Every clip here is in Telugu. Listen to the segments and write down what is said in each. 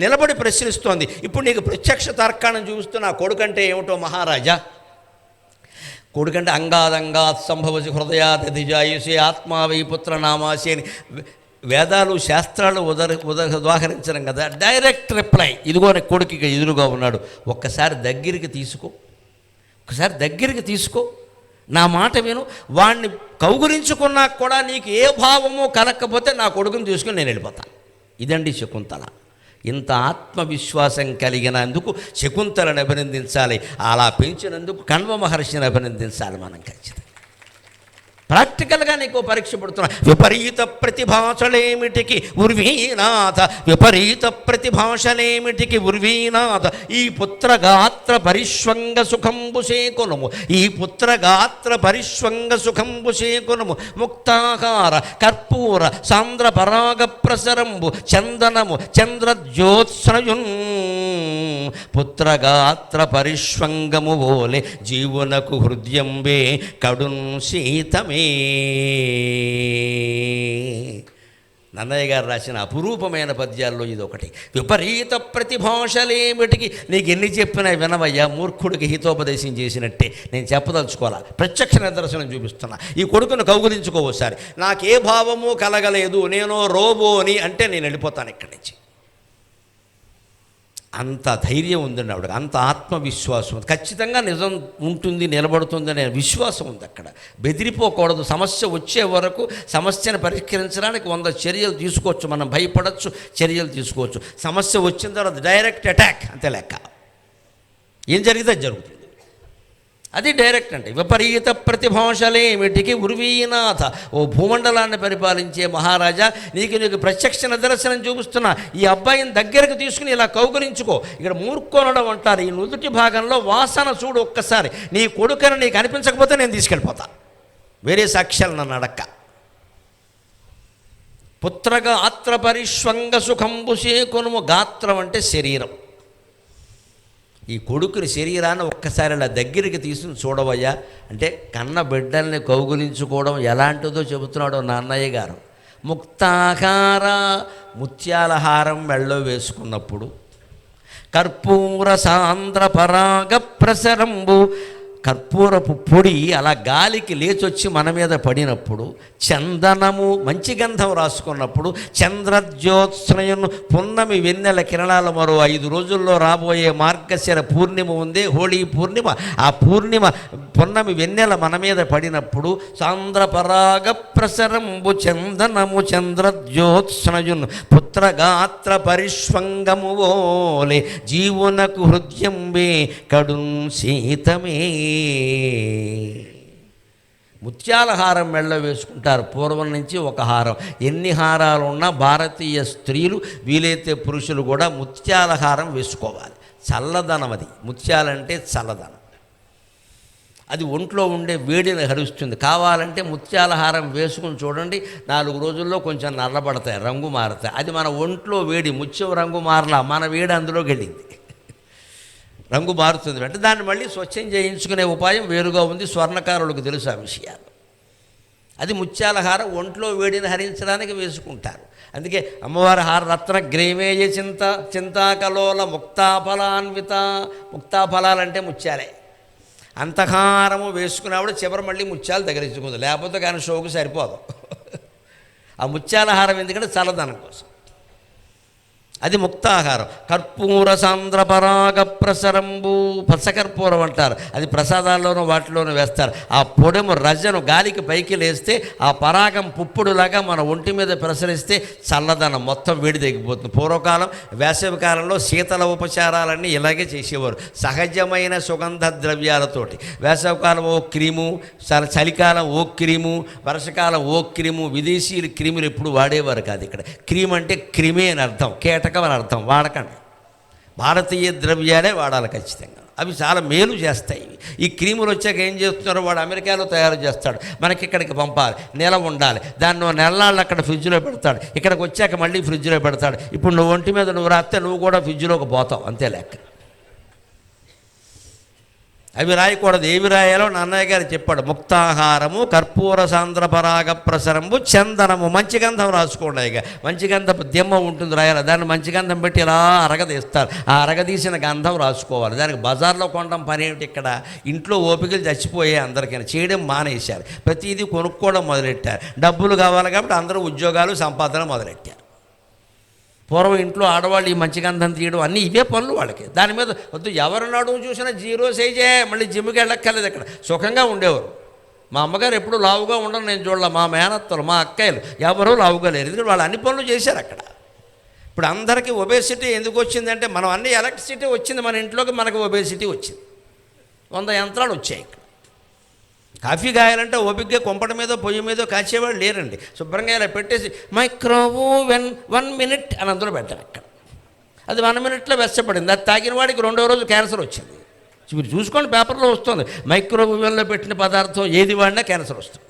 నిలబడి ప్రశ్నిస్తోంది. ఇప్పుడు నీకు ప్రత్యక్ష తర్కాణం చూపిస్తున్న ఆ కొడుకంటే ఏమిటో మహారాజా. కొడుకంటే అంగాదంగాత్ సంభవసి హృదయాదధిజాయుషి ఆత్మావై పుత్ర నామాసి అని వేదాలు శాస్త్రాలు ఉదాహరించడం కదా. డైరెక్ట్ రిప్లై, ఇదిగో నీ కొడుకు ఎదురుగా ఉన్నాడు, ఒక్కసారి దగ్గరికి తీసుకో, ఒకసారి దగ్గరికి తీసుకో, నా మాట విను. వాడిని కౌగులించుకున్నా కూడా నీకు ఏ భావమో కలక్కపోతే నా కొడుకుని తీసుకుని నేను వెళ్ళిపోతాను. ఇదండి శకుంతల. ఇంత ఆత్మవిశ్వాసం కలిగినందుకు శకుంతలను అభినందించాలి. అలా పెంచినందుకు కణ్వ మహర్షిని అభినందించాలి మనం ఖచ్చితంగా. ప్రాక్టికల్గా నీకు పరీక్ష పడుతున్నా. విపరీత ప్రతిభాషలేమిటికి ఉర్వీనాథ, విపరీత ప్రతిభాషలేమిటికి ఉర్వీనాథ, ఈ పుత్రగాత్ర పరిష్వంగ సుఖంబు సేకునము, ఈ పుత్రగాత్ర పరిష్వంగ సుఖంబు సేకునము, ముక్తాకార కర్పూర సాంద్ర పరాగ ప్రసరంబు చందనము చంద్రజ్యోత్స్నయున్, పుత్రగాత్ర పరిష్వంగము ఓలే జీవునకు హృదయంబే కడున్ శీతమే. నన్నయ్య గారు రాసిన అపురూపమైన పద్యాల్లో ఇదొకటి. విపరీత ప్రతిభాషలేమిటికి, నీకు ఎన్ని చెప్పినా వినవయ్యా, మూర్ఖుడికి హితోపదేశం చేసినట్టే. నేను చెప్పదలుచుకోవాలా, ప్రత్యక్ష నిదర్శనం చూపిస్తున్నా. ఈ కొడుకును కౌగులించుకోవసారి నాకే భావము కలగలేదు, నేను రోబోని అంటే నేను వెళ్ళిపోతాను ఇక్కడి నుంచి. అంత ధైర్యం ఉందండి ఆవిడకి, అంత ఆత్మవిశ్వాసం ఉంది. ఖచ్చితంగా నిజం ఉంటుంది, నిలబడుతుంది అనే విశ్వాసం ఉంది అక్కడ. బెదిరిపోకూడదు. సమస్య వచ్చే వరకు సమస్యను పరిష్కరించడానికి 100 చర్యలు తీసుకోవచ్చు. మనం భయపడవచ్చు, చర్యలు తీసుకోవచ్చు. సమస్య వచ్చిన తర్వాత డైరెక్ట్ అటాక్ అంతే లెక్క. ఏం జరిగితే అది జరుగుతుంది. అది డైరెక్ట్ అంటే. విపరీత ప్రతిభాషలేమిటికి ఉర్వీనాథ, ఓ భూమండలాన్ని పరిపాలించే మహారాజా, నీకు ప్రత్యక్ష నిదర్శనం చూపిస్తున్నా. ఈ అబ్బాయిని దగ్గరకు తీసుకుని ఇలా కౌగులించుకో. ఇక్కడ మూర్ఖోనడం అంటారు. ఈ నుదుటి భాగంలో వాసన చూడు ఒక్కసారి. నీ కొడుకని నీకు అనిపించకపోతే నేను తీసుకెళ్ళిపోతా, వేరే సాక్ష్యాలు నన్ను అడక్క. పుత్రగాత్ర పరిష్వంగ సుఖంబు సేకునుము, గాత్రం అంటే శరీరం. ఈ కొడుకుని శరీరాన్ని ఒక్కసారి అలా దగ్గరికి తీసుకుని చూడవయ్యా అంటే కన్న బిడ్డల్ని కౌగులించుకోవడం ఎలాంటిదో చెబుతున్నాడు నాన్నయ్య గారు. ముక్తాహార, ముత్యాలహారం మెళ్ళో వేసుకున్నప్పుడు, కర్పూర సాంద్ర పరాగ ప్రసరంబు, కర్పూరపు పొడి అలా గాలికి లేచొచ్చి మన మీద పడినప్పుడు, చందనము మంచి గంధం రాసుకున్నప్పుడు, చంద్రజ్యోత్స్నయును పున్నమి వెన్నెల కిరణాలు మరో 5 రోజుల్లో రాబోయే మార్గశిర పూర్ణిమ ఉంది, హోళీ పూర్ణిమ. ఆ పూర్ణిమ పున్నమి వెన్నెల మన మీద పడినప్పుడు, సాంద్ర పరాగ ప్రసరంబు చందనము చంద్రజ్యోత్స్నయును, పుత్రగాత్ర పరిష్వంగము ఓలే జీవునకు హృదయంబే కడున్ శీతమే. ముత్యాల హారం మెళ్ళ వేసుకుంటారు పూర్వం నుంచి. ఒక హారం, ఎన్ని హారాలు ఉన్నా భారతీయ స్త్రీలు వీలైతే పురుషులు కూడా ముత్యాల హారం వేసుకోవాలి. చల్లదనం అది. ముత్యాలంటే చల్లదనం. అది ఒంట్లో ఉండే వేడిని హరిస్తుంది. కావాలంటే ముత్యాల హారం వేసుకుని చూడండి, 4 రోజుల్లో కొంచెం నల్లబడతాయి, రంగు మారుతాయి. అది మన ఒంట్లో వేడి. ముత్యం రంగు మారలా, మన వేడి అందులోకి వెళ్ళింది, రంగు మారుతుంది. అంటే దాన్ని మళ్ళీ స్వచ్ఛం చేయించుకునే ఉపాయం వేరుగా ఉంది. స్వర్ణకారులకు తెలుసు ఆ విషయాలు. అది ముత్యాల హారం ఒంట్లో వేడిని హరించడానికి వేసుకుంటారు. అందుకే అమ్మవారి హార రత్న గ్రేమేయ చింతాకలోల ముక్తాఫలాన్విత. ముక్తాఫలాలంటే ముత్యాలే. అంతహారము వేసుకున్నప్పుడు చివరి మళ్ళీ ముత్యాలు తగిలించుకుంది, లేకపోతే కానీ షోకు సరిపోదు. ఆ ముత్యాల హారం ఎందుకంటే చల్లదనం కోసం. అది ముక్తాహారం. కర్పూర సాంద్ర పరాగ ప్రసరంబు, పచ్చకర్పూరం అంటారు. అది ప్రసాదాల్లోనూ వాటిలోనూ వేస్తారు. ఆ పొడము రజను గాలికి పైకి లేస్తే ఆ పరాగం పుప్పుడులాగా మన ఒంటి మీద ప్రసరిస్తే చల్లదనం, మొత్తం వేడి తగ్గిపోతుంది. పూర్వకాలం వేసవి కాలంలో శీతల ఉపచారాలన్నీ ఇలాగే చేసేవారు, సహజమైన సుగంధ ద్రవ్యాలతోటి. వేసవికాలం ఓ క్రీము, చలికాలం ఓ క్రీము, వర్షకాలం ఓ క్రీము. విదేశీయులు క్రీములు ఎప్పుడు వాడేవారు కాదు. ఇక్కడ క్రీమ్ అంటే క్రిమి అని అర్థం, కీటకం అని అర్థం. వాడకండి, భారతీయ ద్రవ్యాలే వాడాలి ఖచ్చితంగా. అవి చాలా మేలు చేస్తాయి. ఈ క్రీములు వచ్చాక ఏం చేస్తున్నారో వాడు అమెరికాలో తయారు చేస్తాడు, మనకి ఇక్కడికి పంపాలి, నెల ఉండాలి. దాన్ని నెలలు అక్కడ ఫ్రిడ్జ్లో పెడతాడు, ఇక్కడికి వచ్చాక మళ్ళీ ఫ్రిడ్జ్లో పెడతాడు. ఇప్పుడు నువ్వు ఒంటి మీద నువ్వు రాస్తే నువ్వు కూడా ఫ్రిడ్జ్లోకి పోతావు, అంతే లెక్క. అవి రాయకూడదు. ఏవి రాయాలో నాన్నయ్య గారు చెప్పాడు. ముక్తాహారము, కర్పూర సాంద్ర పరాగ ప్రసరంబు, చందనము. మంచి గంధం రాసుకోండి. ఇక మంచి గంధపు దిమ్మ ఉంటుంది రాయాలి. దాన్ని మంచి గంధం పెట్టి ఇలా అరగదీస్తారు. ఆ అరగదీసిన గంధం రాసుకోవాలి. దానికి బజార్లో కొనడం పని ఏమిటి? ఇక్కడ ఇంట్లో ఓపికలు చచ్చిపోయాయి అందరికైనా, చేయడం మానేశారు. ప్రతిదీ కొనుక్కోవడం మొదలెట్టారు. డబ్బులు కావాలి కాబట్టి అందరూ ఉద్యోగాలు సంపాదన మొదలెట్టారు. పూర్వం ఇంట్లో ఆడవాళ్ళు ఈ మంచి గంధం తీయడం అన్నీ ఇవే పనులు వాళ్ళకి. దాని మీద వద్దు, ఎవరి నడుము చూసినా 0 సైజే, మళ్ళీ జిమ్కి వెళ్ళక్కర్లేదు. అక్కడ సుఖంగా ఉండేవారు. మా అమ్మగారు ఎప్పుడు లావుగా ఉండడం నేను చూడాల. మా మేనత్తలు, మా అక్కయ్యలు ఎవరూ లావుగా లేరు. ఎందుకంటే వాళ్ళు అన్ని పనులు చేశారు అక్కడ. ఇప్పుడు అందరికీ ఒబేసిటీ ఎందుకు వచ్చిందంటే మనం అన్ని ఎలక్ట్రిసిటీ వచ్చింది మన ఇంట్లోకి, మనకు ఒబేసిటీ వచ్చింది. 100 యంత్రాలు వచ్చాయి ఇక్కడ. కాఫీ కాయాలంటే ఓపికగా కొంపట మీదో పొయ్యి మీదో కాచేవాళ్ళు లేరండి. శుభ్రంగా ఇలా పెట్టేసి మైక్రోవేవ్ 1 మినిట్ అని అందులో పెట్టారు అక్కడ. అది 1 మినిట్లో వెచ్చపడింది. అది తాగిన వాడికి 2వ రోజు క్యాన్సర్ వచ్చింది. మీరు చూసుకోండి, పేపర్లో వస్తుంది. మైక్రోవేవ్లో పెట్టిన పదార్థం ఏది వాడినా క్యాన్సర్ వస్తుంది.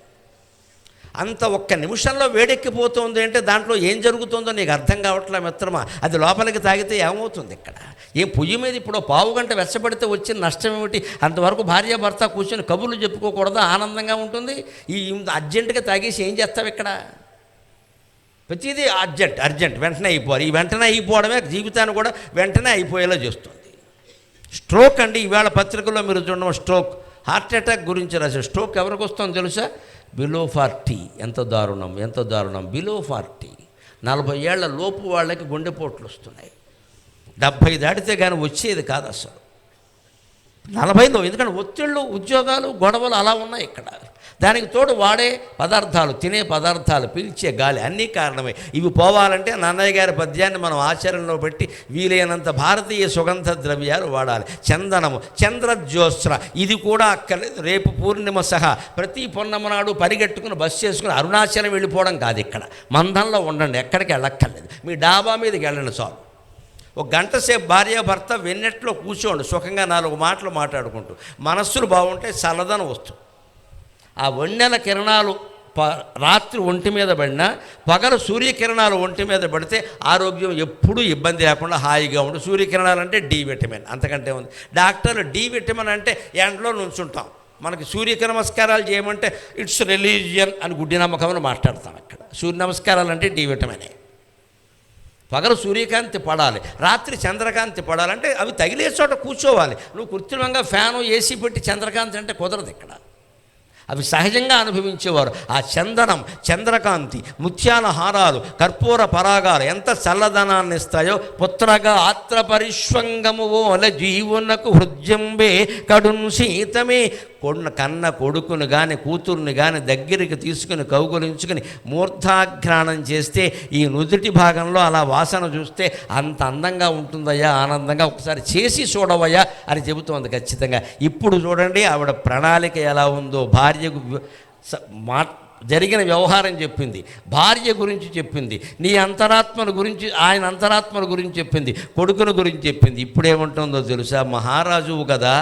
అంత ఒక్క నిమిషంలో వేడెక్కిపోతుంది అంటే దాంట్లో ఏం జరుగుతుందో నీకు అర్థం కావట్లే మిత్రమా. అది లోపలికి తాగితే ఏమవుతుంది? ఇక్కడ ఏం పొయ్యి మీద ఇప్పుడు పావు గంట వెచ్చబడితే వచ్చిన నష్టం ఏమిటి? అంతవరకు భార్య భర్త కూర్చొని కబుర్లు చెప్పుకోకూడదు, ఆనందంగా ఉంటుంది. ఈ అర్జెంటుగా తాగేసి ఏం చేస్తావు ఇక్కడ? ప్రతిదీ అర్జెంట్ వెంటనే అయిపోవాలి. ఈ వెంటనే అయిపోవడమే జీవితాన్ని కూడా వెంటనే అయిపోయేలా చేస్తుంది. స్ట్రోక్ అండి, ఈవేళ పత్రికల్లో మీరు చూడడం స్ట్రోక్, హార్ట్ అటాక్ గురించి రాశారు. స్ట్రోక్ ఎవరికి వస్తుందో తెలుసా? బిలో 40. ఎంత దారుణం. బిలో 40, 40 ఏళ్ల లోపు వాళ్ళకి గుండెపోట్లు వస్తున్నాయి. 70 దాటితే కానీ వచ్చేది కాదు అసలు. 40లో, ఎందుకంటే ఒత్తిళ్ళు, ఉద్యోగాలు, గొడవలు అలా ఉన్నాయి ఇక్కడ. దానికి తోడు వాడే పదార్థాలు, తినే పదార్థాలు, పీల్చే గాలి అన్నీ కారణమే. ఇవి పోవాలంటే నాన్నయ్య గారి పద్యాన్ని మనం ఆచరణలో పెట్టి వీలైనంత భారతీయ సుగంధ ద్రవ్యాలు వాడాలి. చందనము, చంద్రజ్యోత్స్ర, ఇది కూడా అక్కర్లేదు. రేపు పూర్ణిమ సహా ప్రతి పొన్నమ నాడు పరిగెట్టుకుని బస్సు చేసుకుని అరుణాచలం వెళ్ళిపోవడం కాదు. ఇక్కడ మందంలో ఉండండి, ఎక్కడికి వెళ్ళక్కర్లేదు. మీ డాబా మీదకి వెళ్ళండి చాలు. 1 గంట సేపు భార్యాభర్త వెన్నెట్లో కూర్చోండి, సుఖంగా 4 మాటలు మాట్లాడుకుంటూ. మనస్సులు బాగుంటే చల్లదనం వస్తుంది. ఆ వెన్నెల కిరణాలు రాత్రి ఒంటి మీద పడినా, పగలు సూర్యకిరణాలు ఒంటి మీద పడితే ఆరోగ్యం ఎప్పుడూ ఇబ్బంది లేకుండా హాయిగా ఉండు. సూర్యకిరణాలు అంటే డి విటమిన్, అంతకంటే ఉంది. డాక్టర్లు డి విటమిన్ అంటే ఎండలో నుంచుంటాం. మనకి సూర్యకి నమస్కారాలు చేయమంటే ఇట్స్ రిలీజియన్ అని గుడ్డి నమ్మకం మాట్లాడతాం. అక్కడ సూర్య నమస్కారాలు అంటే డి విటమినే. పగలు సూర్యకాంతి పడాలి, రాత్రి చంద్రకాంతి పడాలంటే అవి తగిలే చోట కూర్చోవాలి. నువ్వు కృత్రిమంగా ఫ్యాను ఏసీ పెట్టి చంద్రకాంతి అంటే కుదరదు ఇక్కడ. అవి సహజంగా అనుభవించేవారు. ఆ చందనం, చంద్రకాంతి, ముత్యాల హారాలు, కర్పూర పరాగాలు ఎంత చల్లదనాన్ని ఇస్తాయో. పుత్రగా ఆత్ర పరిష్వంగము ఓల జీవునకు హృద్యంబే కడున్ శీతమే. కన్న కొడుకును కానీ కూతుర్ని కానీ దగ్గరికి తీసుకుని కౌగులించుకుని మూర్ధాఘ్రాణం చేస్తే ఈ నుదుటి భాగంలో అలా వాసన చూస్తే అంత అందంగా ఉంటుందయ్యా, ఆనందంగా. ఒకసారి చేసి చూడవయ్యా అని చెబుతోంది ఖచ్చితంగా. ఇప్పుడు చూడండి ఆవిడ ప్రణాళిక ఎలా ఉందో. భార్యకు జరిగిన వ్యవహారం చెప్పింది, భార్య గురించి చెప్పింది, నీ అంతరాత్మను గురించి, ఆయన అంతరాత్మను గురించి చెప్పింది, కొడుకును గురించి చెప్పింది. ఇప్పుడేముంటుందో తెలుసా? మహారాజువు కదా,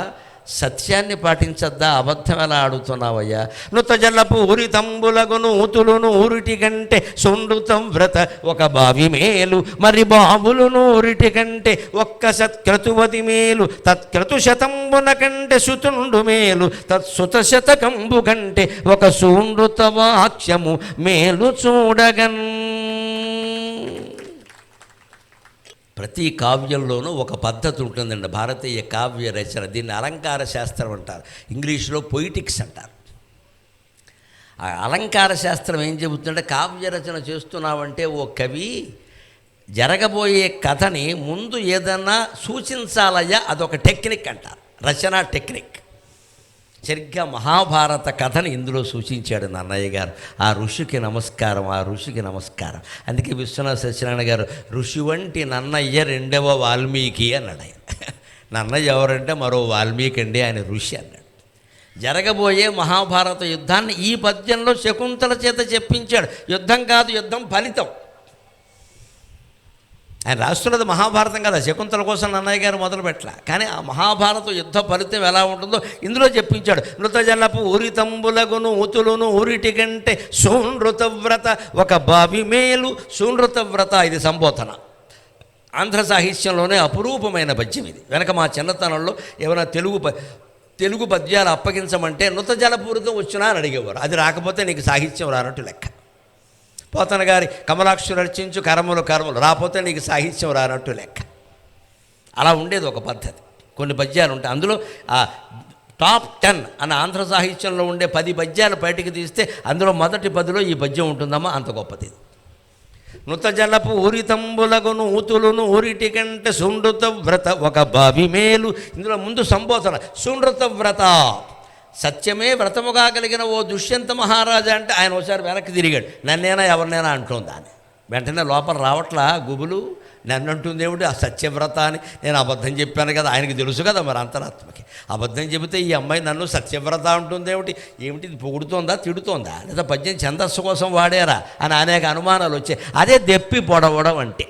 సత్యాన్ని పాటించద్దా? అబద్ధం ఎలా ఆడుతున్నావయ్యా? నుతజల్లపు ఊరి తంబులగును ఊతులును ఊరిటి కంటే సునృతం వ్రత ఒక బావి మేలు, మరి బాబులును ఊరిటి కంటే ఒక్క సత్క్రతువతి మేలు, తత్క్రతు శతంబున కంటే సుతుండు మేలు, తత్సుత శతకంబు కంటే ఒక సూనృత వాక్యము మేలు చూడగన్. ప్రతి కావ్యంలోనూ ఒక పద్ధతి ఉంటుందండి. భారతీయ కావ్య రచన, దీన్ని అలంకార శాస్త్రం అంటారు, ఇంగ్లీష్లో పొయిటిక్స్ అంటారు. ఆ అలంకార శాస్త్రం ఏం చెబుతుందంటే, కావ్య రచన చేస్తున్నావంటే ఓ కవి జరగబోయే కథని ముందు ఏదన్నా సూచించాలయ్యా, అదొక టెక్నిక్ అంటారు, రచనా టెక్నిక్. సరిగ్గా మహాభారత కథని ఇందులో సూచించాడు నన్నయ్య గారు. ఆ ఋషికి నమస్కారం, ఆ ఋషికి నమస్కారం. అందుకే విశ్వనాథ సత్యనారాయణ గారు ఋషి వంటి నన్నయ్య 2వ వాల్మీకి అన్నాడు. ఆయన నన్నయ్య ఎవరంటే మరో వాల్మీకి అండి, ఆయన ఋషి అన్నాడు. జరగబోయే మహాభారత యుద్ధాన్ని ఈ పద్యంలో శకుంతల చేత చెప్పించాడు. యుద్ధం కాదు, యుద్ధం ఫలితం. ఆయన రాస్తున్నది మహాభారతం కదా, శకుంతల కోసం నన్నయ్య గారు మొదలు పెట్టలే. కానీ ఆ మహాభారత యుద్ధ ఫలితం ఎలా ఉంటుందో ఇందులో చెప్పించాడు. నృతజలపు ఊరి తంబులగును ఊతులును ఊరిటి కంటే సూనృతవ్రత ఒక బావి మేలు. సూనృతవ్రత ఇది సంబోధన. ఆంధ్ర సాహిత్యంలోనే అపురూపమైన పద్యం ఇది. వెనక మా చిన్నతనంలో ఏమైనా తెలుగు తెలుగు పద్యాలు అప్పగించమంటే నృత జలపూరితం వచ్చినా అని అడిగేవారు. అది రాకపోతే నీకు సాహిత్యం రానట్టు లెక్క. పోతన గారి కమలాక్షులు రచించు కరములు కరములు రాకపోతే నీకు సాహిత్యం రానట్టు లెక్క. అలా ఉండేది ఒక పద్ధతి. కొన్ని పద్యాలు ఉంటాయి, అందులో ఆ టాప్ 10 అన్న ఆంధ్ర సాహిత్యంలో ఉండే 10 పద్యాలు బయటికి తీస్తే అందులో మొదటి 10లో ఈ పద్యం ఉంటుందమ్మా, అంత గొప్పది. నృత జలపు ఊరితంబులగును ఊతులును ఊరిటి కంటే సుండ్రుత వ్రత ఒక బావి మేలు. ఇందులో ముందు సంబోధన సుండ్రుత వ్రత, సత్యమే వ్రతముగా కలిగిన ఓ దుష్యంత మహారాజా అంటే ఆయన ఒకసారి వెనక్కి తిరిగాడు, నన్నేనా ఎవరినైనా అంటుందా అని. వెంటనే లోపల రావట్లా గుబులు, నన్ను అంటుంది ఏమిటి ఆ సత్యవ్రత అని. నేను అబద్ధం చెప్పాను కదా, ఆయనకి తెలుసు కదా మరి అంతరాత్మకి. అబద్ధం చెబితే ఈ అమ్మాయి నన్ను సత్యవ్రత అంటుంది ఏమిటి, ఏమిటి ఇది పొగుడుతోందా తిడుతోందా లేదా పద్యం ఛందస్సు కోసం వాడారా అని అనేక అనుమానాలు వచ్చాయి. అదే దెప్పి పొడవడం అంటే.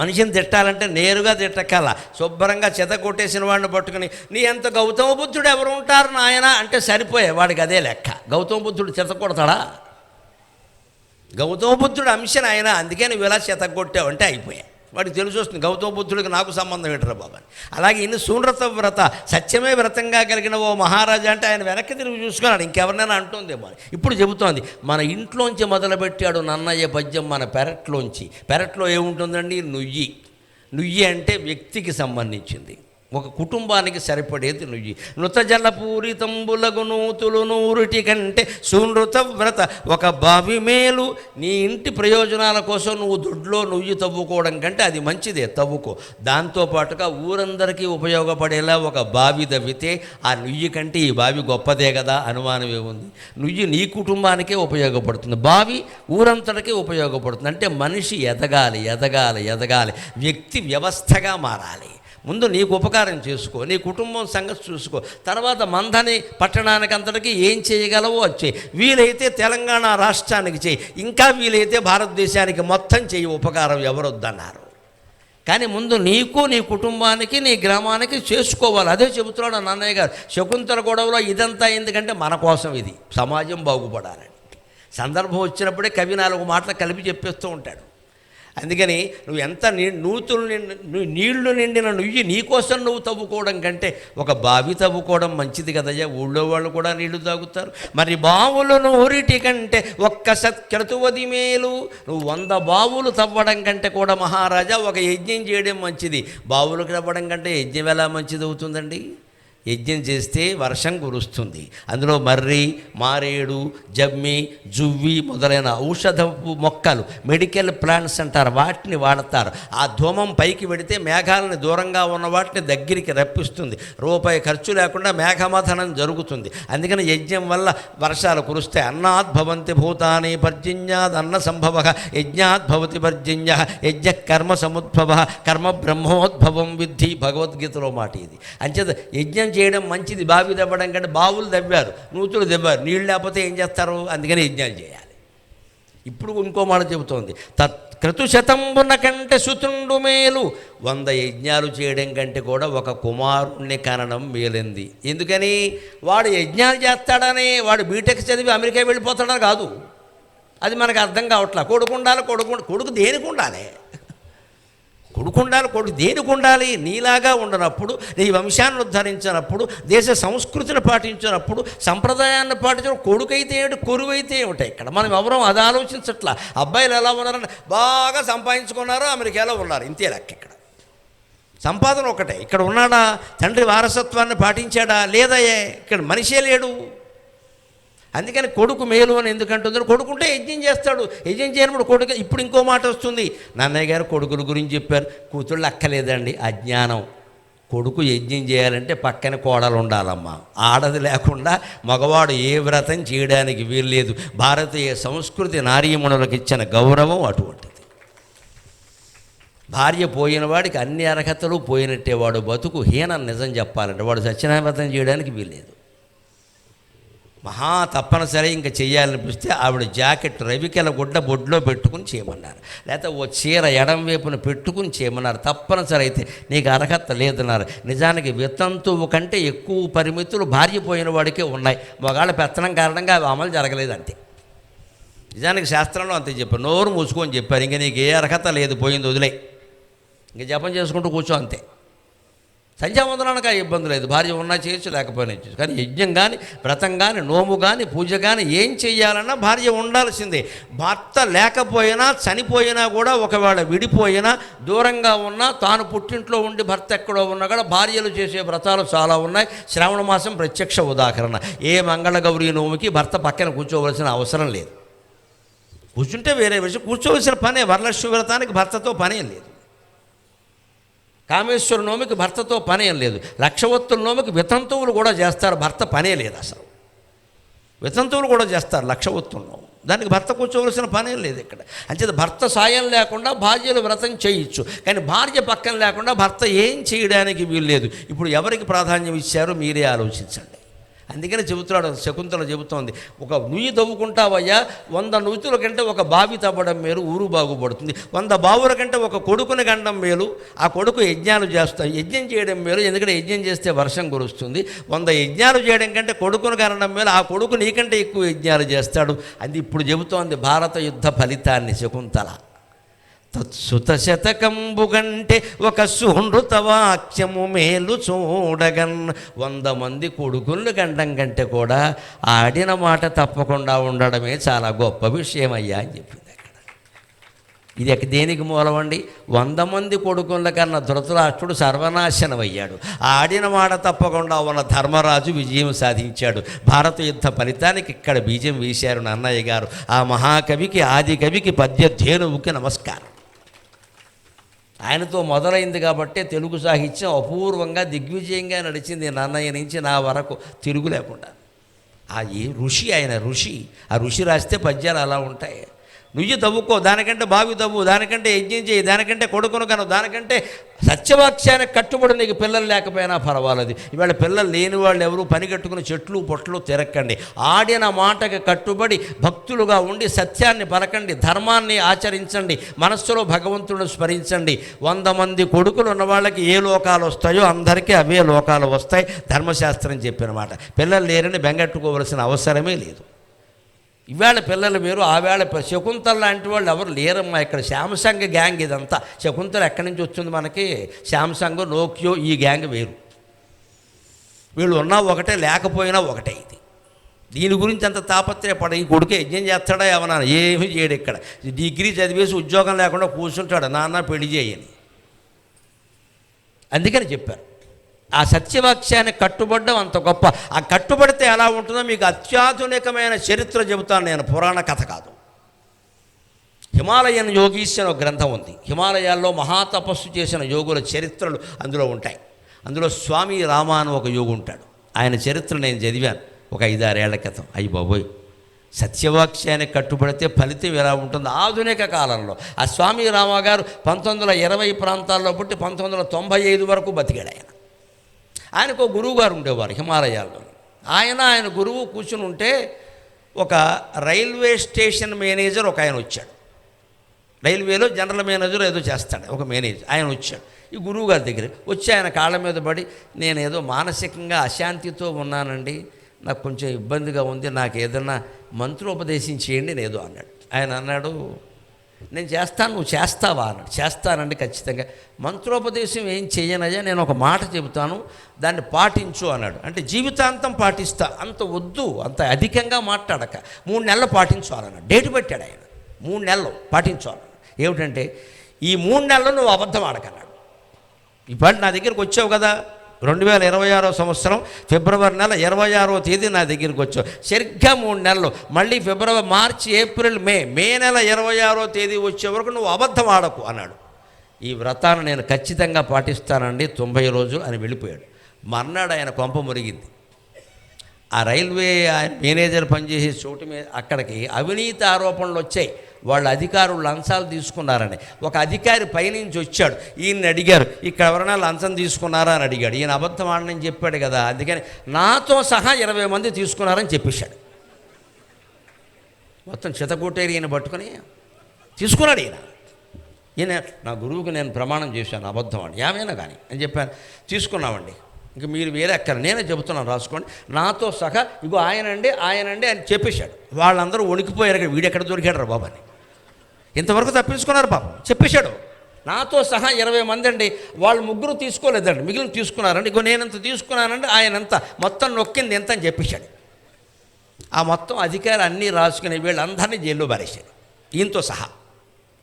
మనిషిని తిట్టాలంటే నేరుగా తిట్టకాల, శుభ్రంగా చెత కొట్టేసిన వాడిని పట్టుకుని నీ ఎంత గౌతమ బుద్ధుడు ఎవరు ఉంటారు నాయన అంటే సరిపోయే, వాడికి అదే లెక్క. గౌతమ బుద్ధుడు చెత కొడతాడా? గౌతమ బుద్ధుడు అంశం ఆయన, అందుకే నువ్వు ఇలా చెతగొట్టావు అంటే అయిపోయాయి. వాడికి తెలిసి వస్తుంది గౌతమ బుద్ధుడికి నాకు సంబంధం ఏంటరా బాబా అని. అలాగే ఇన్ని శూన్రత వ్రత, సత్యమే వ్రతంగా కలిగిన ఓ మహారాజా అంటే ఆయన వెనక్కి తిరిగి చూసుకున్నాడు, ఇంకెవరినైనా అంటుందేమో అని. ఇప్పుడు చెబుతోంది మన ఇంట్లోంచి మొదలుపెట్టాడు నన్నయ్య పద్యం, మన పెరట్లోంచి. పెరట్లో ఏముంటుందండి? నుయ్యి. నుయ్యి అంటే వ్యక్తికి సంబంధించింది, ఒక కుటుంబానికి సరిపడేది నుయ్యి. నృత జలపూరి తంబులగు నూతులు నూరుటి కంటే సునృత వ్రత ఒక బావి మేలు. నీ ఇంటి ప్రయోజనాల కోసం నువ్వు దొడ్లో నుయ్యి తవ్వుకోవడం కంటే అది మంచిదే, తవ్వుకో. దాంతోపాటుగా ఊరందరికీ ఉపయోగపడేలా ఒక బావి తవ్వితే ఆ నుయ్యి కంటే ఈ బావి గొప్పదే కదా, అనుమానం ఏముంది? నుయ్యి నీ కుటుంబానికే ఉపయోగపడుతుంది, బావి ఊరంతటికే ఉపయోగపడుతుంది. అంటే మనిషి ఎదగాలి ఎదగాలి ఎదగాలి, వ్యక్తి వ్యవస్థగా మారాలి. ముందు నీకు ఉపకారం చేసుకో, నీ కుటుంబం సంగతి చూసుకో, తర్వాత మందని పట్టణానికి అంతటికీ ఏం చేయగలవో వచ్చేయి. వీలైతే తెలంగాణ రాష్ట్రానికి చేయి, ఇంకా వీలైతే భారతదేశానికి మొత్తం చేయి ఉపకారం, ఎవరొద్దన్నారు. కానీ ముందు నీకు నీ కుటుంబానికి నీ గ్రామానికి చేసుకోవాలి. అదే చెబుతున్నాడు నాన్నయ్య గారు. శకుంతల గొడవలో ఇదంతా ఎందుకంటే మన కోసం, ఇది సమాజం బాగుపడాలని. సందర్భం వచ్చినప్పుడే కవి 4 మాటలు కలిపి చెప్పేస్తూ ఉంటాడు. అందుకని నువ్వు ఎంత నీళ్లు నిండిన నువ్వు నీకోసం నువ్వు తవ్వుకోవడం కంటే ఒక బావి తవ్వుకోవడం మంచిది కదయ్యా, ఊళ్ళో వాళ్ళు కూడా నీళ్లు తాగుతారు. మరి బావులను ఊరిటి కంటే ఒక్క సత్క్రతువది మేలు. నువ్వు 100 బావులు తవ్వడం కంటే కూడా మహారాజా ఒక యజ్ఞం చేయడం మంచిది. బావులు తవ్వడం కంటే యజ్ఞం ఎలా మంచిది అవుతుందండి? యజ్ఞం చేస్తే వర్షం కురుస్తుంది, అందులో మర్రి, మారేడు, జమ్మి, జువ్వి మొదలైన ఔషధపు మొక్కలు, మెడికల్ ప్లాంట్స్ అంటారు, వాటిని వాడతారు. ఆ ధూమం పైకి పెడితే మేఘాలను దూరంగా ఉన్న వాటిని దగ్గరికి రప్పిస్తుంది, రూపాయి ఖర్చు లేకుండా మేఘమథనం జరుగుతుంది. అందుకని యజ్ఞం వల్ల వర్షాలు కురుస్తాయి. అన్నాద్భవంతి భూతాని పర్జన్యాద్ అన్న సంభవ, యజ్ఞాద్భవతి పర్జన్య, యజ్ఞ కర్మ సముద్భవ, కర్మ బ్రహ్మోద్భవం విద్ధి, భగవద్గీతలో మాట ఇది. అంచేత యజ్ఞం చేయడం మంచిది. బావి తవ్వడం కంటే, బావులు తవ్వారు, నూతులు తవ్వారు, నీళ్ళు లేకపోతే ఏం చేస్తారు? అందుకని యజ్ఞాలు చేయాలి. ఇప్పుడు ఇంకో మాట చెబుతోంది, క్రతుశతంబున కంటే సుతుండు మేలు. 100 యజ్ఞాలు చేయడం కంటే కూడా ఒక కుమారుణ్ణి కనడం మేలింది. ఎందుకని? వాడు యజ్ఞాలు చేస్తాడని వాడు బీటెక్ చదివి అమెరికా వెళ్ళిపోతాడని కాదు, అది మనకు అర్థం కావట్లా. కొడుకు ఉండాలి, కొడుకు దేనికి ఉండాలి? కొడుకు దేనికి ఉండాలి? నీలాగా ఉండనప్పుడు, నీ వంశాన్ని ఉద్ధరించినప్పుడు, దేశ సంస్కృతిని పాటించినప్పుడు, సంప్రదాయాన్ని పాటించిన కొడుకైతే ఏమిటి, కొరువైతే ఏమిటి? ఇక్కడ మనం ఎవరూ అది ఆలోచించట్లా. అబ్బాయిలు ఎలా ఉన్నారని బాగా సంపాదించుకున్నారు, అమెరికాలో ఉన్నారు, ఇంతే లెక్క. ఇక్కడ సంపాదన ఒకటే. ఇక్కడ ఉన్నాడా? తండ్రి వారసత్వాన్ని పాటించాడా? లేదయ్యే, ఇక్కడ మనిషే లేడు. అందుకని కొడుకు మేలు అని ఎందుకంటుందో, కొడుకుంటే యజ్ఞం చేస్తాడు, యజ్ఞం చేయనప్పుడు కొడుకు. ఇప్పుడు ఇంకో మాట వస్తుంది, నాన్నయ్య గారు కొడుకుల గురించి చెప్పారు, కూతుళ్ళు అక్కలేదండి, అజ్ఞానం. కొడుకు యజ్ఞం చేయాలంటే పక్కన కోడలు ఉండాలమ్మా, ఆడది లేకుండా మగవాడు ఏ వ్రతం చేయడానికి వీల్లేదు. భారతీయ సంస్కృతి నారీమణులకు ఇచ్చిన గౌరవం అటువంటిది. భార్య పోయిన వాడికి అన్ని అర్హతలు పోయినట్టే, వాడు బతుకు హీనం. నిజం చెప్పాలంటే వాడు సత్యనారాయణ వ్రతం చేయడానికి వీల్లేదు. మహా తప్పనిసరి ఇంకా చెయ్యాలనిపిస్తే ఆవిడ జాకెట్ రవికెల గుడ్డ బొడ్లో పెట్టుకుని చేయమన్నారు, లేకపోతే ఓ చీర ఎడం వైపున పెట్టుకుని చేయమన్నారు. తప్పనిసరి అయితే నీకు అర్హత లేదన్నారు. నిజానికి వితంతువు కంటే ఎక్కువ పరిమితులు భార్య పోయిన వాడికే ఉన్నాయి. మగాళ్ళ పెత్తనం కారణంగా అవి అమలు జరగలేదంతే. నిజానికి శాస్త్రంలో అంతే చెప్పారు, నోరు మూసుకొని చెప్పారు, ఇంకా నీకు ఏ అర్హత లేదు, పోయింది వదిలే, ఇంక జపం చేసుకుంటూ కూర్చో అంతే. సంధ్యావందనానికి ఆ ఇబ్బంది లేదు, భార్య ఉన్నా చేయొచ్చు లేకపోయినా చేయొచ్చు. కానీ యజ్ఞం కానీ వ్రతం కానీ నోము కానీ పూజ కానీ ఏం చెయ్యాలన్నా భార్య ఉండాల్సిందే. భర్త లేకపోయినా చనిపోయినా కూడా, ఒకవేళ విడిపోయినా దూరంగా ఉన్నా, తాను పుట్టింట్లో ఉండి భర్త ఎక్కడో ఉన్నా కూడా భార్యలు చేసే వ్రతాలు చాలా ఉన్నాయి. శ్రావణ మాసం ప్రత్యక్ష ఉదాహరణ. ఏ మంగళగౌరి నోముకి భర్త పక్కన కూర్చోవలసిన అవసరం లేదు. కూర్చుంటే వేరే విషయం, కూర్చోవలసిన పనే. వరలక్ష్మి వ్రతానికి భర్తతో పనేం లేదు. కామేశ్వర నోమికి భర్తతో పనేం లేదు. లక్షవత్తుల నోమికి వితంతువులు కూడా చేస్తారు, భర్త పనే లేదు అసలు. వితంతువులు కూడా చేస్తారు లక్షవత్తుల నోము, దానికి భర్త కూర్చోవలసిన పనేం లేదు ఇక్కడ. అంచేత భర్త సాయం లేకుండా భార్యలు వ్రతం చేయొచ్చు, కానీ భార్య పక్కన లేకుండా భర్త ఏం చేయడానికి వీలు లేదు. ఇప్పుడు ఎవరికి ప్రాధాన్యం ఇచ్చారో మీరే ఆలోచించండి. అందుకని చెబుతున్నాడు, శకుంతల చెబుతోంది, ఒక నుయ్యి తవ్వుకుంటావయ్యా, 100 నూతుల కంటే ఒక బావి తవ్వడం మేలు, ఊరు బాగుపడుతుంది. 100 బావుల కంటే ఒక కొడుకుని గండం మేలు, ఆ కొడుకు యజ్ఞాలు చేస్తాయి. యజ్ఞం చేయడం మేలు, ఎందుకంటే యజ్ఞం చేస్తే వర్షం కురుస్తుంది. 100 యజ్ఞాలు చేయడం కంటే కొడుకుని కనడం మేలు, ఆ కొడుకు నీకంటే ఎక్కువ యజ్ఞాలు చేస్తాడు. అది ఇప్పుడు చెబుతోంది భారత యుద్ధ ఫలితాన్ని శకుంతల. తత్సుత శతకంబు గంటే ఒక సుహృత వాక్యము మేలు చూడగన్. 100 మంది కొడుకులను గండం కంటే కూడా ఆడిన మాట తప్పకుండా ఉండడమే చాలా గొప్ప విషయం అయ్యా అని చెప్పింది అక్కడ. ఇది దేనికి మూలమండి? 100 మంది కొడుకుల కన్నా ధృతరాష్ట్రుడు సర్వనాశనం అయ్యాడు. ఆడిన మాట తప్పకుండా ఉన్న ధర్మరాజు విజయం సాధించాడు. భారత యుద్ధ ఫలితానికి ఇక్కడ బీజం వేశారు నన్నయ్య గారు. ఆ మహాకవికి, ఆది కవికి, పద్యధేనువుకి నమస్కారం. ఆయనతో మొదలైంది కాబట్టే తెలుగు సాహిత్యం అపూర్వంగా దిగ్విజయంగా నడిచింది నన్నయ్య నుంచి నా వరకు తిరుగు లేకుండా. ఋషి, ఆయన ఋషి. ఆ ఋషి రాస్తే పద్యాలు అలా ఉంటాయి. నుయ్యి తవ్వుకో, దానికంటే బావి తవ్వు, దానికంటే యజ్ఞం చేయి, దానికంటే కొడుకును కను, దానికంటే సత్యవాక్యానికి కట్టుబడి నీకు పిల్లలు లేకపోయినా పర్వాలేదు. ఇవాళ పిల్లలు లేని వాళ్ళు ఎవరు పని కట్టుకుని చెట్లు పొట్లు తిరక్కండి. ఆడిన మాటకి కట్టుబడి భక్తులుగా ఉండి సత్యాన్ని పలకండి, ధర్మాన్ని ఆచరించండి, మనస్సులో భగవంతుడిని స్మరించండి. 100 మంది కొడుకులు ఉన్న వాళ్ళకి ఏ లోకాలు వస్తాయో అందరికీ అవే లోకాలు వస్తాయి. ధర్మశాస్త్రం చెప్పిన మాట. పిల్లలు లేరని బెంగెట్టుకోవలసిన అవసరమే లేదు. ఇవాళ పిల్లలు వేరు, ఆవేళ శకుంతల లాంటి వాళ్ళు ఎవరు లేరమ్మా. ఇక్కడ శాంసంగ్ గ్యాంగ్ ఇదంతా. శకుంతల ఎక్కడి నుంచి వచ్చింది మనకి? శాంసంగ్, నోకియో, ఈ గ్యాంగ్ వేరు. వీళ్ళు ఉన్నా ఒకటే, లేకపోయినా ఒకటే. ఇది దీని గురించి అంత తాపత్రయపడ. ఈ కొడుకు యజ్ఞం చేస్తాడా ఏమన్నా? ఏమీ చేయడు. ఇక్కడ డిగ్రీ చదివేసి ఉద్యోగం లేకుండా కూర్చుంటాడు, నాన్న పెళ్లి చేయని. అందుకని చెప్పారు ఆ సత్యవాక్యానికి కట్టుబడ్డం అంత గొప్ప. ఆ కట్టుబడితే ఎలా ఉంటుందో మీకు అత్యాధునికమైన చరిత్ర చెబుతాను నేను, పురాణ కథ కాదు. హిమాలయన్ యోగీస్ అని ఒక గ్రంథం ఉంది. హిమాలయాల్లో మహాతపస్సు చేసిన యోగుల చరిత్రలు అందులో ఉంటాయి. అందులో స్వామి రామ అని ఒక యోగు ఉంటాడు. ఆయన చరిత్ర నేను చదివాను ఒక 5-6 ఏళ్ల క్రితం. అయ్యి బాబోయ్, సత్యవాక్యానికి కట్టుబడితే ఫలితం ఎలా ఉంటుంది? ఆధునిక కాలంలో ఆ స్వామి రామ గారు 1920 ప్రాంతాల్లో పుట్టి 1995 వరకు బతికాడు. ఆయనకు గురువు గారు ఉండేవారు హిమాలయాల్లో. ఆయన గురువు కూర్చుని ఉంటే ఒక రైల్వే స్టేషన్ మేనేజర్ ఒక ఆయన వచ్చాడు. రైల్వేలో జనరల్ మేనేజర్ ఏదో చేస్తాడు ఒక మేనేజర్. ఆయన వచ్చాడు ఈ గురువు గారి దగ్గర. వచ్చి ఆయన కాళ్ళ మీద పడి, నేను ఏదో మానసికంగా అశాంతితో ఉన్నానండి, నాకు కొంచెం ఇబ్బందిగా ఉంది, నాకు ఏదన్నా మంత్రోపదేశం చేయండి నేదో అన్నాడు. ఆయన అన్నాడు, నేను చేస్తాను, నువ్వు చేస్తావా అన్నాడు. చేస్తానండి ఖచ్చితంగా. మంత్రోపదేశం ఏం చెయ్యనయ్యా, నేను ఒక మాట చెబుతాను, దాన్ని పాటించు అన్నాడు. అంటే జీవితాంతం పాటిస్తా, అంత వద్దు, అంత అధికంగా మాట్లాడక 3 నెలలు పాటించాలన్నాడు. డేట్ పెట్టాడు ఆయన, 3 నెలలు పాటించాలన్నాడు. ఏమిటంటే, ఈ 3 నెలలు నువ్వు అబద్ధం ఆడకన్నాడు. ఇప్పటి నా దగ్గరికి వచ్చావు కదా, 2026 సంవత్సరం ఫిబ్రవరి నెల 26వ తేదీ నా దగ్గరికి వచ్చావు. సరిగ్గా 3 నెలలు, మళ్ళీ ఫిబ్రవరి, మార్చి, ఏప్రిల్, మే నెల 26వ తేదీ వచ్చే వరకు నువ్వు అబద్ధం ఆడకు అన్నాడు. ఈ వ్రతాన్ని నేను ఖచ్చితంగా పాటిస్తానండి 90 రోజులు అని వెళ్ళిపోయాడు. మర్నాడు ఆయన కొంప మురిగింది. ఆ రైల్వే మేనేజర్ పనిచేసే చోటు మీద అక్కడికి అవినీతి ఆరోపణలు వచ్చాయి. వాళ్ళ అధికారులు లంచాలు తీసుకున్నారని. ఒక అధికారి పైనుంచి వచ్చాడు, ఈయన్ని అడిగారు, ఇక్కడ ఎవరైనా లంచం తీసుకున్నారా అని అడిగాడు. ఈయన అబద్ధం ఆడనని చెప్పాడు కదా, అందుకని నాతో సహా 20 మంది తీసుకున్నారని చెప్పేశాడు. మొత్తం చితకూటేరి ఈయన పట్టుకొని తీసుకున్నాడు. ఈయన నా గురువుకి నేను ప్రమాణం చేశాను అబద్ధం అని, ఏమైనా కానీ అని చెప్పాను. తీసుకున్నామండి, ఇంక మీరు వేరే అక్కడ నేనే చెబుతున్నాను రాసుకోండి, నాతో సహా ఇగో ఆయనండి అని చెప్పేశాడు. వాళ్ళందరూ వణికిపోయారు, వీడెక్కడ దొరికాడు రా బాబు అని. ఇంతవరకు తప్పించుకున్నారు పాపం, చెప్పేశాడు. నాతో సహా 20 మంది అండి. వాళ్ళు ముగ్గురు తీసుకోలేదండి, మిగిలిన తీసుకున్నారండి. ఇగో నేనంత తీసుకున్నానండి, ఆయనంత మొత్తం నొక్కింది ఎంత అని చెప్పేశాడు. ఆ మొత్తం అధికారి అన్నీ రాసుకుని వీళ్ళందరినీ జైల్లో పారేశాడు, ఈయనతో సహా.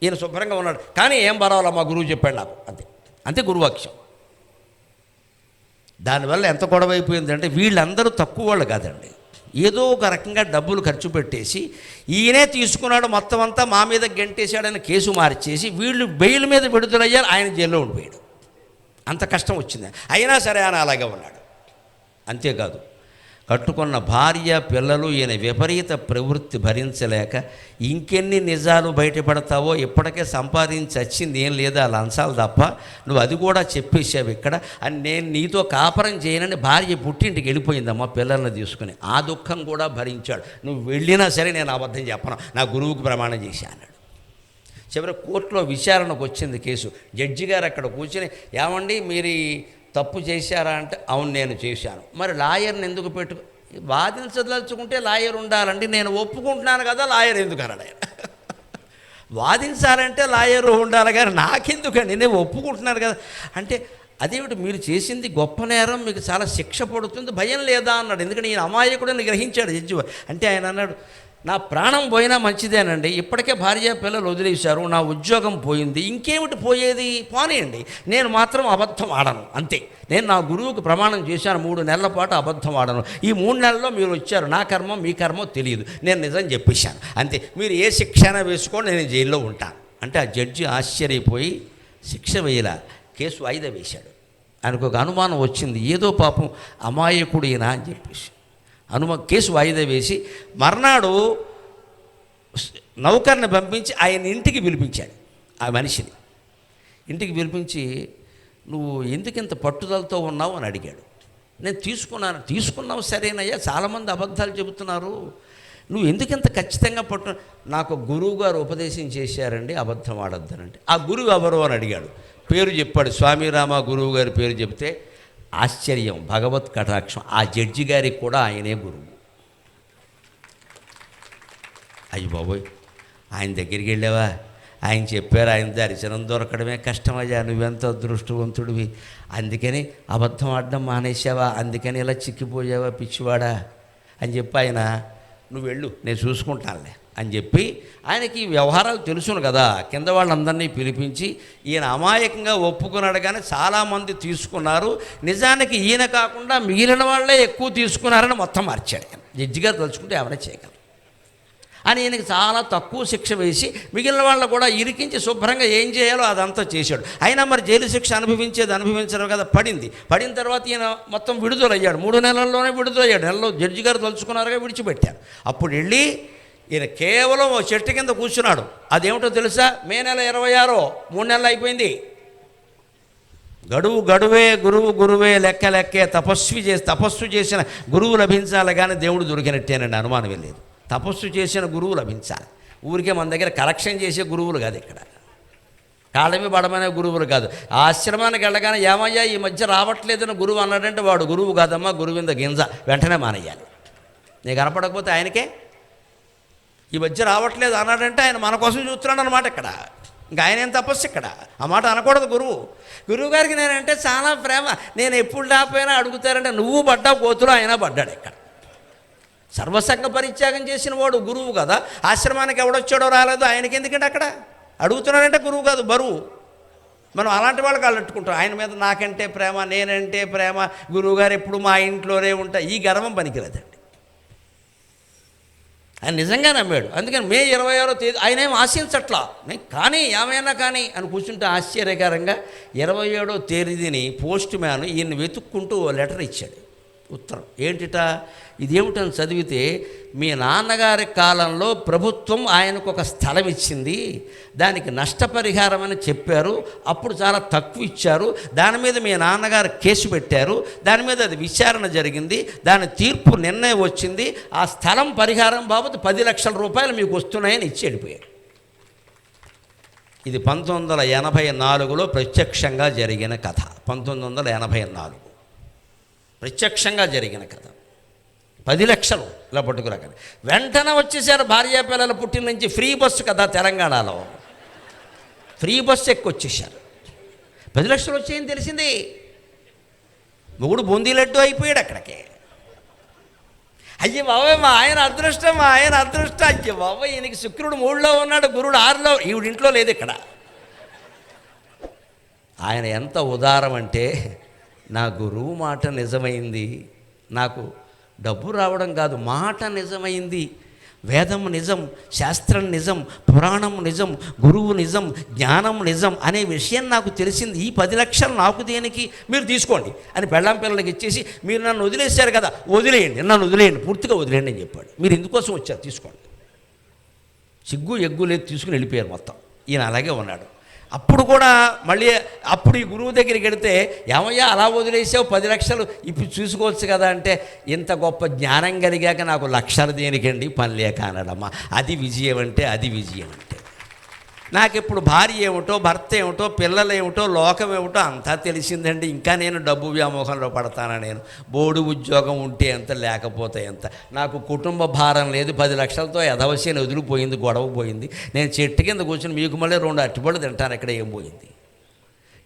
ఈయన శుభ్రంగా ఉన్నాడు. కానీ ఏం పర్వాలా, మా గురువు చెప్పాడు నాకు, అంతే. అంతే గురువాక్యం. దానివల్ల ఎంత గొడవ అయిపోయిందంటే వీళ్ళందరూ తక్కువ వాళ్ళు కాదండి. ఏదో ఒక రకంగా డబ్బులు ఖర్చు పెట్టేసి ఈయనే తీసుకున్నాడు మొత్తం అంతా, మా మీద గెంటేశాడని కేసు మార్చేసి వీళ్ళు బెయిల్ మీద విడుదలయ్యారు, ఆయన జైల్లో ఉండిపోయాడు. అంత కష్టం వచ్చింది. అయినా సరే ఆయన అలాగే ఉన్నాడు. అంతేకాదు, కట్టుకున్న భార్య పిల్లలు ఈయన విపరీత ప్రవృత్తి భరించలేక ఇంకెన్ని నిజాలు బయటపడతావో, ఇప్పటికే సంపాదించి వచ్చింది ఏం లేదా లంచాలు తప్ప, నువ్వు అది కూడా చెప్పేసావు ఇక్కడ అని, నేను నీతో కాపురం చేయనని భార్య పుట్టింటికి వెళ్ళిపోయిందమ్మా పిల్లల్ని తీసుకుని. ఆ దుఃఖం కూడా భరించాడు. నువ్వు వెళ్ళినా సరే నేను అబద్ధం చెప్పను, నా గురువుకు ప్రమాణం చేశా అన్నాడు. చివరి కోర్టులో విచారణకు వచ్చింది కేసు. జడ్జి గారు అక్కడ కూర్చొని, ఏమండి మీరు తప్పు చేశారా అంటే, అవును నేను చేశాను. మరి లాయర్ని ఎందుకు వాదించదలుచుకుంటే లాయర్ ఉండాలండి, నేను ఒప్పుకుంటున్నాను కదా, లాయర్ ఎందుకు అన్నాడు ఆయన. వాదించాలంటే లాయర్ ఉండాలి కానీ నాకెందుకండి, నేను ఒప్పుకుంటున్నాను కదా అంటే, అదేమిటి మీరు చేసింది గొప్ప నేరం, మీకు చాలా శిక్ష పడుతుంది, భయం లేదా అన్నాడు. ఎందుకంటే ఈయన అమాయకుడని గ్రహించాడు జడ్జి. అంటే ఆయన అన్నాడు, నా ప్రాణం పోయినా మంచిదేనండి, ఇప్పటికే భార్య పిల్లలు వదిలేశారు, నా ఉద్యోగం పోయింది, ఇంకేమిటి పోయేది, పోనీయండి, నేను మాత్రం అబద్ధం ఆడను, అంతే. నేను నా గురువుకు ప్రమాణం చేశాను, 3 నెలల పాటు అబద్ధం ఆడను. ఈ 3 నెలల్లో మీరు వచ్చారు, నా కర్మం మీ కర్మం తెలియదు, నేను నిజం చెప్పేశాను, అంతే. మీరు ఏ శిక్షణ వేసుకోండి, నేను జైల్లో ఉంటాను అంటే. ఆ జడ్జి ఆశ్చర్యపోయి శిక్ష వేయలా, కేసు వాయిదా వేశాడు. ఆయనకు ఒక అనుమానం వచ్చింది, ఏదో పాపం అమాయకుడేనా అని చెప్పేసి కేసు వాయిదా వేసి మర్నాడు నౌకర్ని పంపించి ఆయన ఇంటికి పిలిపించాడు. ఆ మనిషిని ఇంటికి పిలిపించి, నువ్వు ఎందుకింత పట్టుదలతో ఉన్నావు అని అడిగాడు. నేను తీసుకున్నావు సరేనయ్యా, చాలామంది అబద్ధాలు చెబుతున్నారు, నువ్వు ఎందుకింత ఖచ్చితంగా నాకు గురువు గారు ఉపదేశం చేశారండి అబద్ధం ఆడొద్దనంటే. ఆ గురువు ఎవరు అని అడిగాడు. పేరు చెప్పాడు, స్వామిరామ గురువు గారి పేరు చెప్తే ఆశ్చర్యం, భగవత్ కటాక్షం. ఆ జడ్జి గారికి కూడా ఆయనే గురువు. అయ్య బాబోయ్, ఆయన దగ్గరికి వెళ్ళావా, ఆయన చెప్పారు, ఆయన దర్శనం దొరకడమే కష్టమయ్యా, నువ్వెంత అదృష్టవంతుడివి, అందుకని అబద్ధం ఆడడం మానేసావా, అందుకని ఇలా చిక్కిపోయావా పిచ్చివాడా అని చెప్పి ఆయన, నువ్వు వెళ్ళు నేను చూసుకుంటానులే అని చెప్పి, ఆయనకి వ్యవహారాలు తెలుసును కదా, కింద వాళ్ళందరినీ పిలిపించి ఈయన అమాయకంగా ఒప్పుకున్నాడు. కానీ చాలామంది తీసుకున్నారు, నిజానికి ఈయన కాకుండా మిగిలిన వాళ్ళే ఎక్కువ తీసుకున్నారని మొత్తం మార్చాడు. జడ్జి గారు తలుచుకుంటే ఏమైనా చేయగలరు అని ఈయనకి చాలా తక్కువ శిక్ష వేసి మిగిలిన వాళ్ళు కూడా ఇరికించి శుభ్రంగా ఏం చేయాలో అదంతా చేశాడు. అయినా మరి జైలు శిక్ష అనుభవించరు కదా, పడిన తర్వాత ఈయన మొత్తం విడుదలయ్యాడు. 3 నెలల్లోనే విడుదలయ్యాడు. నెలలో జడ్జి గారు తలుచుకున్నారుగా విడిచిపెట్టారు. అప్పుడు వెళ్ళి ఈయన కేవలం ఓ చెట్టు కింద కూర్చున్నాడు. అదేమిటో తెలుసా, మే నెల 26, 3 నెలలు అయిపోయింది. గడువే గురువే లెక్కే తపస్సు చేసిన గురువు లభించాలి కానీ దేవుడు దొరికినట్టేనండి, అనుమానం లేదు. తపస్సు చేసిన గురువు లభించాలి. ఊరికే మన దగ్గర కరెక్షన్ చేసే గురువులు కాదు, ఇక్కడ కాళ్ళమి పడమనే గురువులు కాదు. ఆ ఆశ్రమానికి వెళ్ళగానే, ఏమయ్యా ఈ మధ్య రావట్లేదని గురువు అన్నాడంటే వాడు గురువు కాదమ్మా, గురువింద గింజ, వెంటనే మానేయాలి. నీకు కనపడకపోతే ఆయనకే ఈ మధ్య రావట్లేదు అన్నాడంటే ఆయన మన కోసం చూస్తున్నాడు అనమాట. ఇక్కడ ఇంకా ఆయన ఏం తపస్సు, ఇక్కడ ఆ మాట అనకూడదు. గురువు గారికి నేనంటే చాలా ప్రేమ, నేను ఎప్పుడు రాపోయినా అడుగుతారంటే, నువ్వు పడ్డావు కోతులు, ఆయన పడ్డాడు. ఇక్కడ సర్వసంగ పరిత్యాగం చేసిన వాడు గురువు కదా. ఆశ్రమానికి ఎవడొచ్చాడో రాలేదో ఆయనకి ఎందుకంటే అక్కడ అడుగుతున్నాడంటే గురువు కాదు, బరువు. మనం అలాంటి వాళ్ళకి అల్లట్టుకుంటాం. ఆయన మీద నాకంటే ప్రేమ, నేనంటే ప్రేమ, గురువుగారు ఎప్పుడు మా ఇంట్లోనే ఉంటా, ఈ గర్వం పనికిరాదండి. ఆయన నిజంగా నమ్మాడు. అందుకని మే 26వ తేదీ ఆయన ఏం ఆశించట్లా, కానీ ఏమైనా కానీ అని కూర్చుంటే ఆశ్చర్యకరంగా 27వ తేదీని పోస్ట్ మ్యాన్ ఈయన్ని వెతుక్కుంటూ ఓ లెటర్ ఇచ్చాడు, ఉత్తరం. ఏంటిట, ఇదేమిటని చదివితే, మీ నాన్నగారి కాలంలో ప్రభుత్వం ఆయనకు ఒక స్థలం ఇచ్చింది, దానికి నష్టపరిహారం అని చెప్పారు, అప్పుడు చాలా తక్కువ ఇచ్చారు, దాని మీద మీ నాన్నగారు కేసు పెట్టారు, దాని మీద అది విచారణ జరిగింది, దాని తీర్పు నిర్ణయం వచ్చింది, ఆ స్థలం పరిహారం బాబతు 10 లక్షల రూపాయలు మీకు వస్తున్నాయని ఇచ్చి వెళ్ళిపోయాడు. ఇది 1984లో ప్రత్యక్షంగా జరిగిన కథ. 1984 ప్రత్యక్షంగా జరిగిన కథ. 10 లక్షలు ఇలా పట్టుకురాకని వెంటనే వచ్చేసారు భార్యా పిల్లల పుట్టిన నుంచి. ఫ్రీ బస్సు కదా తెలంగాణలో, ఫ్రీ బస్సు ఎక్కి వచ్చేసారు. 10 లక్షలు వచ్చాయని తెలిసింది. మొగుడు బూందీ లడ్డు అయిపోయాడు అక్కడికి. అయ్యే బాబాయ్ మా ఆయన అదృష్టం, మా ఆయన అదృష్టం. అయ్యే బాబాయ్ ఈయనకి శుక్రుడు 3లో ఉన్నాడు, గురుడు 6లో, ఈవిడింట్లో లేదు ఇక్కడ. ఆయన ఎంత ఉదారం అంటే, నా గురువు మాట నిజమైంది, నాకు డబ్బు రావడం కాదు, మాట నిజమైంది, వేదం నిజం, శాస్త్రం నిజం, పురాణం నిజం, గురువు నిజం, జ్ఞానం నిజం అనే విషయం నాకు తెలిసింది. ఈ 10 లక్షలు నాకు దేనికి, మీరు తీసుకోండి అని పెళ్ళాం పిల్లలకి ఇచ్చేసి, మీరు నన్ను వదిలేశారు కదా, వదిలేయండి, నన్ను వదిలేయండి, పూర్తిగా వదిలేయండి అని చెప్పాడు. మీరు ఎందుకోసం వచ్చారు, తీసుకోండి. సిగ్గు ఎగ్గు లేదు, తీసుకుని వెళ్ళిపోయారు మొత్తం. ఈయన అలాగే ఉన్నాడు. అప్పుడు కూడా మళ్ళీ అప్పుడు ఈ గురువు దగ్గరికి వెడితే, ఏమయ్యా అలా వదిలేసావు, 10 లక్షలు ఇప్పుడు చూసుకోవచ్చు కదా అంటే, ఇంత గొప్ప జ్ఞానం కలిగాక నాకు లక్షలు దేనికండి, పని లేక అనడమ్మా. అది విజయం అంటే, అది విజయం అంటే. నాకు ఇప్పుడు భార్య ఏమిటో, భర్త ఏమిటో, పిల్లలు ఏమిటో, లోకం ఏమిటో అంతా తెలిసిందండి. ఇంకా నేను డబ్బు వ్యామోహంలో పడతానా? నేను బోర్డు ఉద్యోగం ఉంటే ఎంత, లేకపోతే ఎంత, నాకు కుటుంబ భారం లేదు, 10 లక్షలతో ఎదవసేని వదిలిపోయింది, గొడవ పోయింది. నేను చెట్టు కింద కూర్చొని మీకు మళ్ళీ 2 అరటిపళ్ళు తింటాను, ఇక్కడ ఏం పోయింది?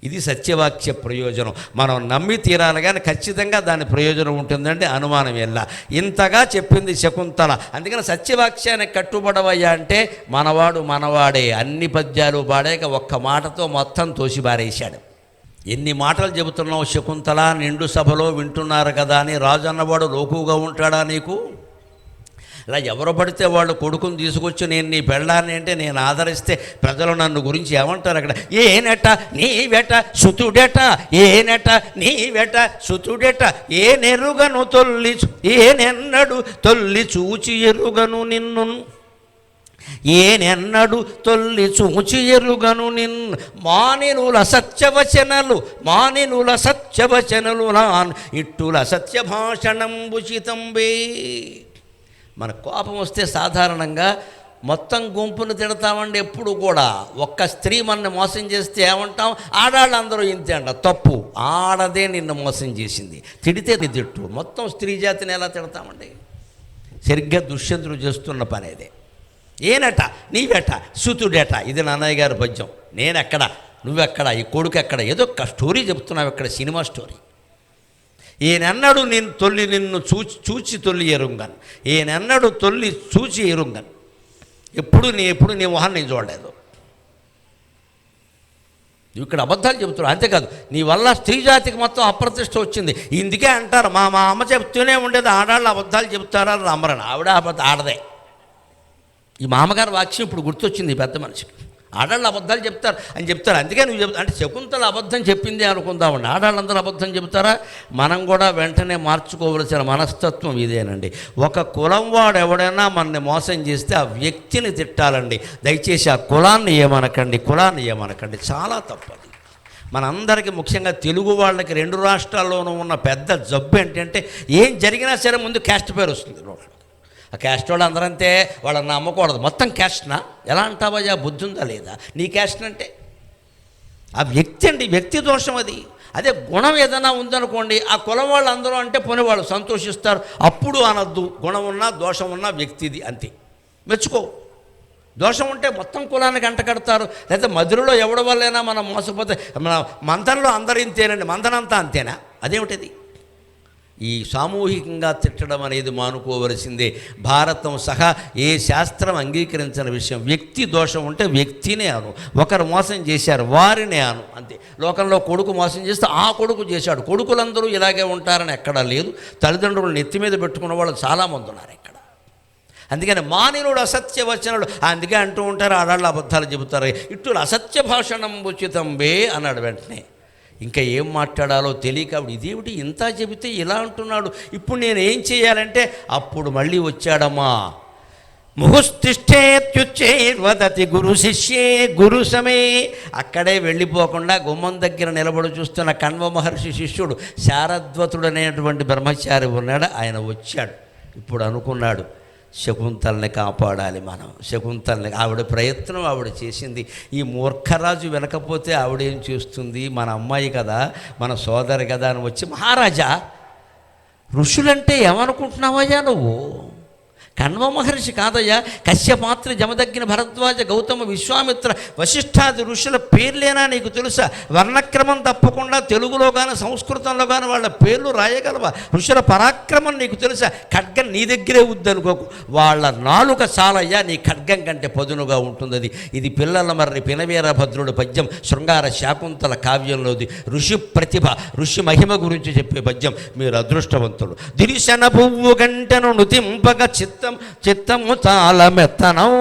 ఇది సత్యవాక్య ప్రయోజనం. మనం నమ్మి తీరాలి కానీ ఖచ్చితంగా దాని ప్రయోజనం ఉంటుందంటే అనుమానం ఎలా. ఇంతగా చెప్పింది శకుంతల. అందుకని సత్యవాక్యానికి కట్టుబడవయ్యా అంటే, మనవాడు మనవాడే. అన్ని పద్యాలు పాడాక ఒక్క మాటతో మొత్తం తోసిబారేశాడు. ఎన్ని మాటలు చెబుతున్నావు శకుంతల, నిండు సభలో వింటున్నారు కదా అని. రాజు అన్నవాడు లోకుగా ఉంటాడా నీకు? ఇలా ఎవరు పడితే వాళ్ళు కొడుకుని తీసుకొచ్చి నేను నీ పెళ్ళాన్ని అంటే నేను ఆదరిస్తే ప్రజలు నన్ను గురించి ఏమంటారు అక్కడ? ఏనెట నీ వెట సుతుడెట, ఏనెట నీ వెట సుతుడెట, ఏ నెరుగను తొల్లి, ఏనెన్నడు తొల్లి చూచి ఎరుగను నిన్ను, ఏనెన్నడు తొల్లి చూచి ఎరుగను నిన్ను, మానినుల సత్యవచనలు, మానినుల సత్యవచనలు నాన్ ఇట్టుల సత్య భాషణంబుచితంబే. మన కోపం వస్తే సాధారణంగా మొత్తం గుంపును తిడతామండి. ఎప్పుడు కూడా ఒక్క స్త్రీ మనని మోసం చేస్తే ఏమంటాం? ఆడాళ్ళందరూ ఇంతే అంట. తప్పు, ఆడదే నిన్ను మోసం చేసింది, తిడితే నీ తిట్టు. మొత్తం స్త్రీ జాతిని ఎలా తిడతామండి? సరిగ్గా దుష్యంతుడు చేస్తున్న పని అదే. ఏనట నీవెట సుతుడేట, ఇది నాన్నయ్య గారి పద్యం. నేనెక్కడ, నువ్వెక్కడ, ఈ కొడుకు ఎక్కడ, ఏదో ఒక స్టోరీ చెప్తున్నావు ఇక్కడ, సినిమా స్టోరీ. ఈయనెన్నడు నిన్ను చూచి తొల్లి ఎరుంగను, ఈయనెన్నడు తొల్లి చూచి ఎరుంగను. ఎప్పుడు నీ మొహం నేను చూడలేదు. ఇక్కడ అబద్ధాలు చెబుతున్నావు. అంతేకాదు, నీ వల్ల స్త్రీ జాతికి మొత్తం అప్రతిష్ట వచ్చింది. ఇందుకే అంటారు, మా అమ్మ చెప్తూనే ఉండేది, ఆడాళ్ళు అబద్ధాలు చెబుతారా రమ్మరని. ఆవిడ ఆడదే. ఈ మామగారు వాక్యం ఇప్పుడు గుర్తొచ్చింది పెద్ద మనిషికి. ఆడాళ్ళు అబద్ధాలు చెప్తారు అని చెప్తారు. అందుకే నువ్వు చెప్తా అంటే శకుంతల అబద్ధం చెప్పింది అనుకుందామండి. ఆడాళ్ళందరూ అబద్ధం చెబుతారా? మనం కూడా వెంటనే మార్చుకోవలసిన మనస్తత్వం ఇదేనండి. ఒక కులం వాడు ఎవడైనా మనని మోసం చేస్తే ఆ వ్యక్తిని తిట్టాలండి. దయచేసి ఆ కులాన్ని ఏమనకండి, చాలా తప్పది. మనందరికీ ముఖ్యంగా తెలుగు వాళ్ళకి 2 రాష్ట్రాల్లోనూ ఉన్న పెద్ద జబ్బు ఏంటంటే, ఏం జరిగినా సరే ముందు క్యాస్ట్ పేరు వస్తుంది. ఆ క్యాస్ట్ వాళ్ళు అందరంతే, వాళ్ళని నమ్మకూడదు. మొత్తం క్యాస్ట్నా? ఎలా అంటావయ్యా, బుద్ధి ఉందా లేదా? నీ క్యాస్ట్ అంటే ఆ వ్యక్తి అండి, వ్యక్తి దోషం అది. అదే గుణం ఏదైనా ఉందనుకోండి, ఆ కులం వాళ్ళు అందరూ అంటే పోనీ వాళ్ళు సంతోషిస్తారు. అప్పుడు అనద్దు, గుణం ఉన్నా దోషం ఉన్నా వ్యక్తిది అంతే, మెచ్చుకో. దోషం ఉంటే మొత్తం కులానికి అంటకడతారు. లేదా మధురలో ఎవడి వల్లైనా మనం మోసపోతే, మన మంథంలో అందరూ ఇంతేనండి, మంథనంతా అంతేనా? అదేమిటిది? ఈ సామూహికంగా తిట్టడం అనేది మానుకోవలసిందే. భారతం సహా ఏ శాస్త్రం అంగీకరించిన విషయం. వ్యక్తి దోషం ఉంటే వ్యక్తినే అను, ఒకరు మోసం చేశారు వారినే అను, అంతే. లోకంలో కొడుకు మోసం చేస్తే ఆ కొడుకు చేశాడు, కొడుకులందరూ ఇలాగే ఉంటారని ఎక్కడా లేదు. తల్లిదండ్రులు నెత్తి మీద పెట్టుకున్న వాళ్ళు చాలామంది ఉన్నారు ఇక్కడ. అందుకని మానినుడు అసత్య వచనుడు, అందుకే అంటూ ఉంటారు, ఆడాళ్ళు అబద్ధాలు చెబుతారు. ఇట్లు అసత్య భాషణం ఉచితంబే అన్నాడు. వెంటనే ఇంకా ఏం మాట్లాడాలో తెలియక ఇదేమిటి ఇంత చెబితే ఇలా అంటున్నాడు, ఇప్పుడు నేను ఏం చేయాలంటే, అప్పుడు మళ్ళీ వచ్చాడమ్మా. ముహుస్తిష్ఠేత్యుచ్చేర్వదతి గురు శిష్యే గురు సమే. అక్కడే వెళ్ళిపోకుండా గుమ్మం దగ్గర నిలబడి చూస్తున్న కణ్వ మహర్షి శిష్యుడు శారద్వతుడు అనేటువంటి బ్రహ్మచారి ఉన్నాడు. ఆయన వచ్చాడు. ఇప్పుడు అనుకున్నాడు, శకుంతల్ని కాపాడాలి మనం. శకుంతల్ని, ఆవిడ ప్రయత్నం ఆవిడ చేసింది. ఈ మూర్ఖరాజు వెనకపోతే ఆవిడేం చేస్తుంది? మన అమ్మాయి కదా, మన సోదరి కదా అని వచ్చి, మహారాజా ఋషులంటే ఏమనుకుంటున్నావయ్యా నువ్వు? కణ్వ మహర్షి కాదయ్యా. కశ్యపాత్రి, జమదగ్ని, భరద్వాజ, గౌతమ, విశ్వామిత్ర, వశిష్ఠాది ఋషుల పేర్లేనా నీకు తెలుసా? వర్ణక్రమం తప్పకుండా తెలుగులో కానీ సంస్కృతంలో కానీ వాళ్ళ పేర్లు రాయగలవా? ఋషుల పరాక్రమం నీకు తెలుసా? ఖడ్గం నీ దగ్గరే వద్దనుకోకు, వాళ్ళ నాలుక చాలయ్యా నీ ఖడ్గం కంటే పదునుగా ఉంటుంది. ఇది పిల్లల మర్రి పినవీరభద్రుడు పద్యం, శృంగార శాకుంతల కావ్యంలోది. ఋషి ప్రతిభ, ఋషి మహిమ గురించి చెప్పే పద్యం. మీరు అదృష్టవంతులు. దిరిశన పువ్వు గంటను నుతింపగ చిత్తము చాలా మెత్తనం.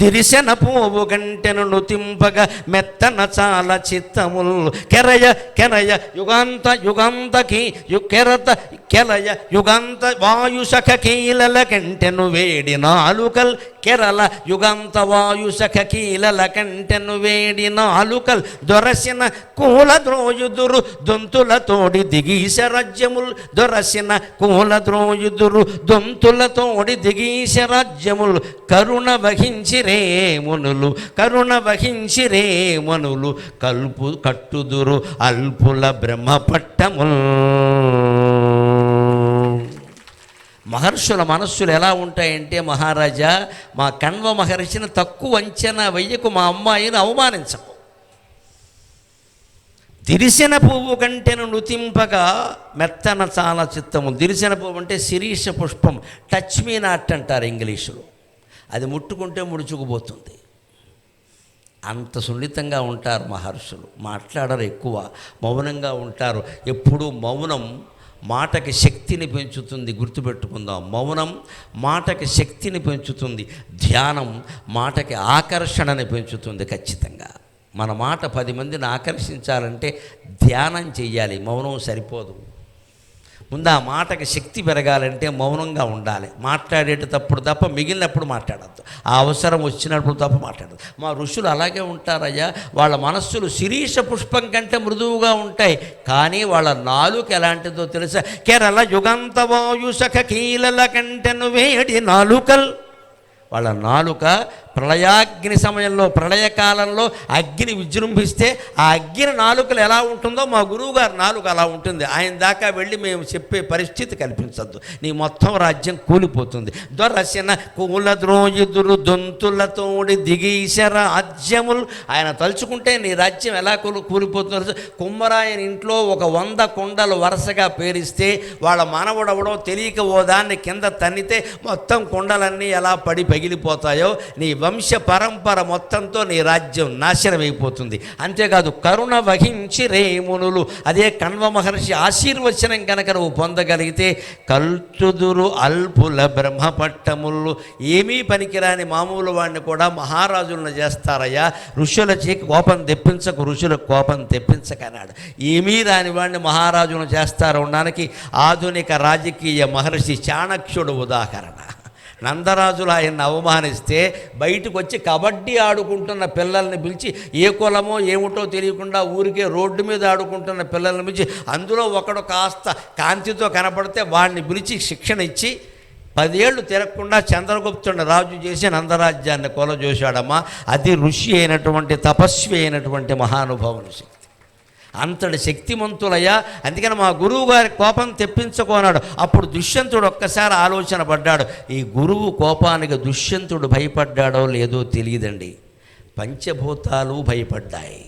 దిరిశన పువ్వు గంటెను నుతింపగ మెత్తన చాలా చిత్తముల్. కెరయ కెరయ యుగాంత యుగాంతకి కెరత కెలయ యుగాంత వాయుశఖ కీలల కంటెను వేడి నాలుకల్. కెరల యుగాంత వాయుశఖ కీలల కంటెను వేడి నాలుకల్. దొరసిన కూల ద్రోయుదురు దొంతులతోడి దిగీశ రాజ్యముల్. దొరసిన కూల ద్రోయుదురు దొంతులతోడి దిగీశ రాజ్యముల్. కరుణ వహించిరే మునులు, కరుణ వహించిరే మనులు. కట్టుదురు అల్పుల బ్రహ్మపట్టముల్. మహర్షుల మనస్సులు ఎలా ఉంటాయంటే, మహారాజా మా కణ్వ మహర్షిని తక్కువ అంచనా వెయ్యకు, మా అమ్మాయిని అవమానించకు. దిరిసిన పువ్వు కంటెను నుతింపగా మెత్తన చాలా చిత్తము. దిరిసిన పువ్వు అంటే శిరీష పుష్పం, టచ్ మీ నాట్ అంటారు ఇంగ్లీషులో. అది ముట్టుకుంటే ముడుచుకుపోతుంది. అంత సున్నితంగా ఉంటారు మహర్షులు. మాట్లాడరు ఎక్కువ, మౌనంగా ఉంటారు. ఎప్పుడూ మౌనం మాటకి శక్తిని పెంచుతుంది. గుర్తుపెట్టుకుందాం, మౌనం మాటకి శక్తిని పెంచుతుంది. ధ్యానం మాటకి ఆకర్షణని పెంచుతుంది. ఖచ్చితంగా మన మాట 10 మందిని ఆకర్షించాలంటే ధ్యానం చెయ్యాలి, మౌనం సరిపోదు. ముందు ఆ మాటకి శక్తి పెరగాలంటే మౌనంగా ఉండాలి. మాట్లాడేటప్పుడు తప్ప మిగిలినప్పుడు మాట్లాడద్దు. ఆ అవసరం వచ్చినప్పుడు తప్ప మాట్లాడద్దు. మా ఋషులు అలాగే ఉంటారయ్యా. వాళ్ళ మనస్సులు శిరీష పుష్పం కంటే మృదువుగా ఉంటాయి, కానీ వాళ్ళ నాలుక ఎలాంటిదో తెలుసా? కేరళ యుగంత వాయుశఖ కీలల కంటెను వేడి నాలుకల్. వాళ్ళ నాలుక ప్రళయాగ్ని సమయంలో, ప్రళయకాలంలో అగ్ని విజృంభిస్తే ఆ అగ్ని నాలుకలు ఎలా ఉంటుందో మా గురువుగారి నాలుక అలా ఉంటుంది. ఆయన దాకా వెళ్ళి మేము చెప్పే పరిస్థితి కల్పించద్దు, నీ మొత్తం రాజ్యం కూలిపోతుంది. దొరసిన కూల ద్రోయుదురు దొంతులతోడి దిగీశ రాజ్యములు. ఆయన తలుచుకుంటే నీ రాజ్యం ఎలా కూలిపోతుందో. కుమ్మరాయన ఇంట్లో ఒక 100 కుండలు వరుసగా పేరిస్తే వాళ్ళ మనవడవడో తెలియక ఓ దాన్ని కింద తన్నితే మొత్తం కుండలన్నీ ఎలా పడి పగిలిపోతాయో, నీ వంశ పరంపర మొత్తంతో నీ రాజ్యం నాశనం అయిపోతుంది. అంతేకాదు కరుణ వహించి రేమునులు. అదే కణ్వ మహర్షి ఆశీర్వచనం కనుక నువ్వు పొందగలిగితే కల్చుదురు అల్పుల బ్రహ్మపట్టములు. ఏమీ పనికిరాని మామూలు వాడిని కూడా మహారాజులను చేస్తారయ్యా. ఋషులకి కోపం తెప్పించకు, ఋషులకు కోపం తెప్పించకన్నాడు. ఏమీ రాని వాడిని మహారాజులను చేస్తారు అనడానికి ఆధునిక రాజకీయ మహర్షి చాణక్యుడు ఉదాహరణ. నందరాజులు ఆయన్ని అవమానిస్తే బయటకు వచ్చి కబడ్డీ ఆడుకుంటున్న పిల్లల్ని పిలిచి, ఏ కులమో ఏమిటో తెలియకుండా ఊరికే రోడ్డు మీద ఆడుకుంటున్న పిల్లల్ని పిలిచి, అందులో ఒకడు కాస్త కాంతితో కనపడితే వాడిని పిలిచి శిక్షణ ఇచ్చి 10 ఏళ్ళు తిరగకుండా చంద్రగుప్తుడిని రాజు చేసి నందరాజ్యాన్ని కొలజూశాడమ్మా. అది ఋషి అయినటువంటి, తపస్వి అయినటువంటి మహానుభావుని శక్తి. అంతటి శక్తిమంతులయ్యా. అందుకని మా గురువు గారి కోపం తెప్పించుకోనాడు. అప్పుడు దుష్యంతుడు ఒక్కసారి ఆలోచన పడ్డాడు. ఈ గురువు కోపానికి దుష్యంతుడు భయపడ్డాడో లేదో తెలియదండి, పంచభూతాలు భయపడ్డాయి.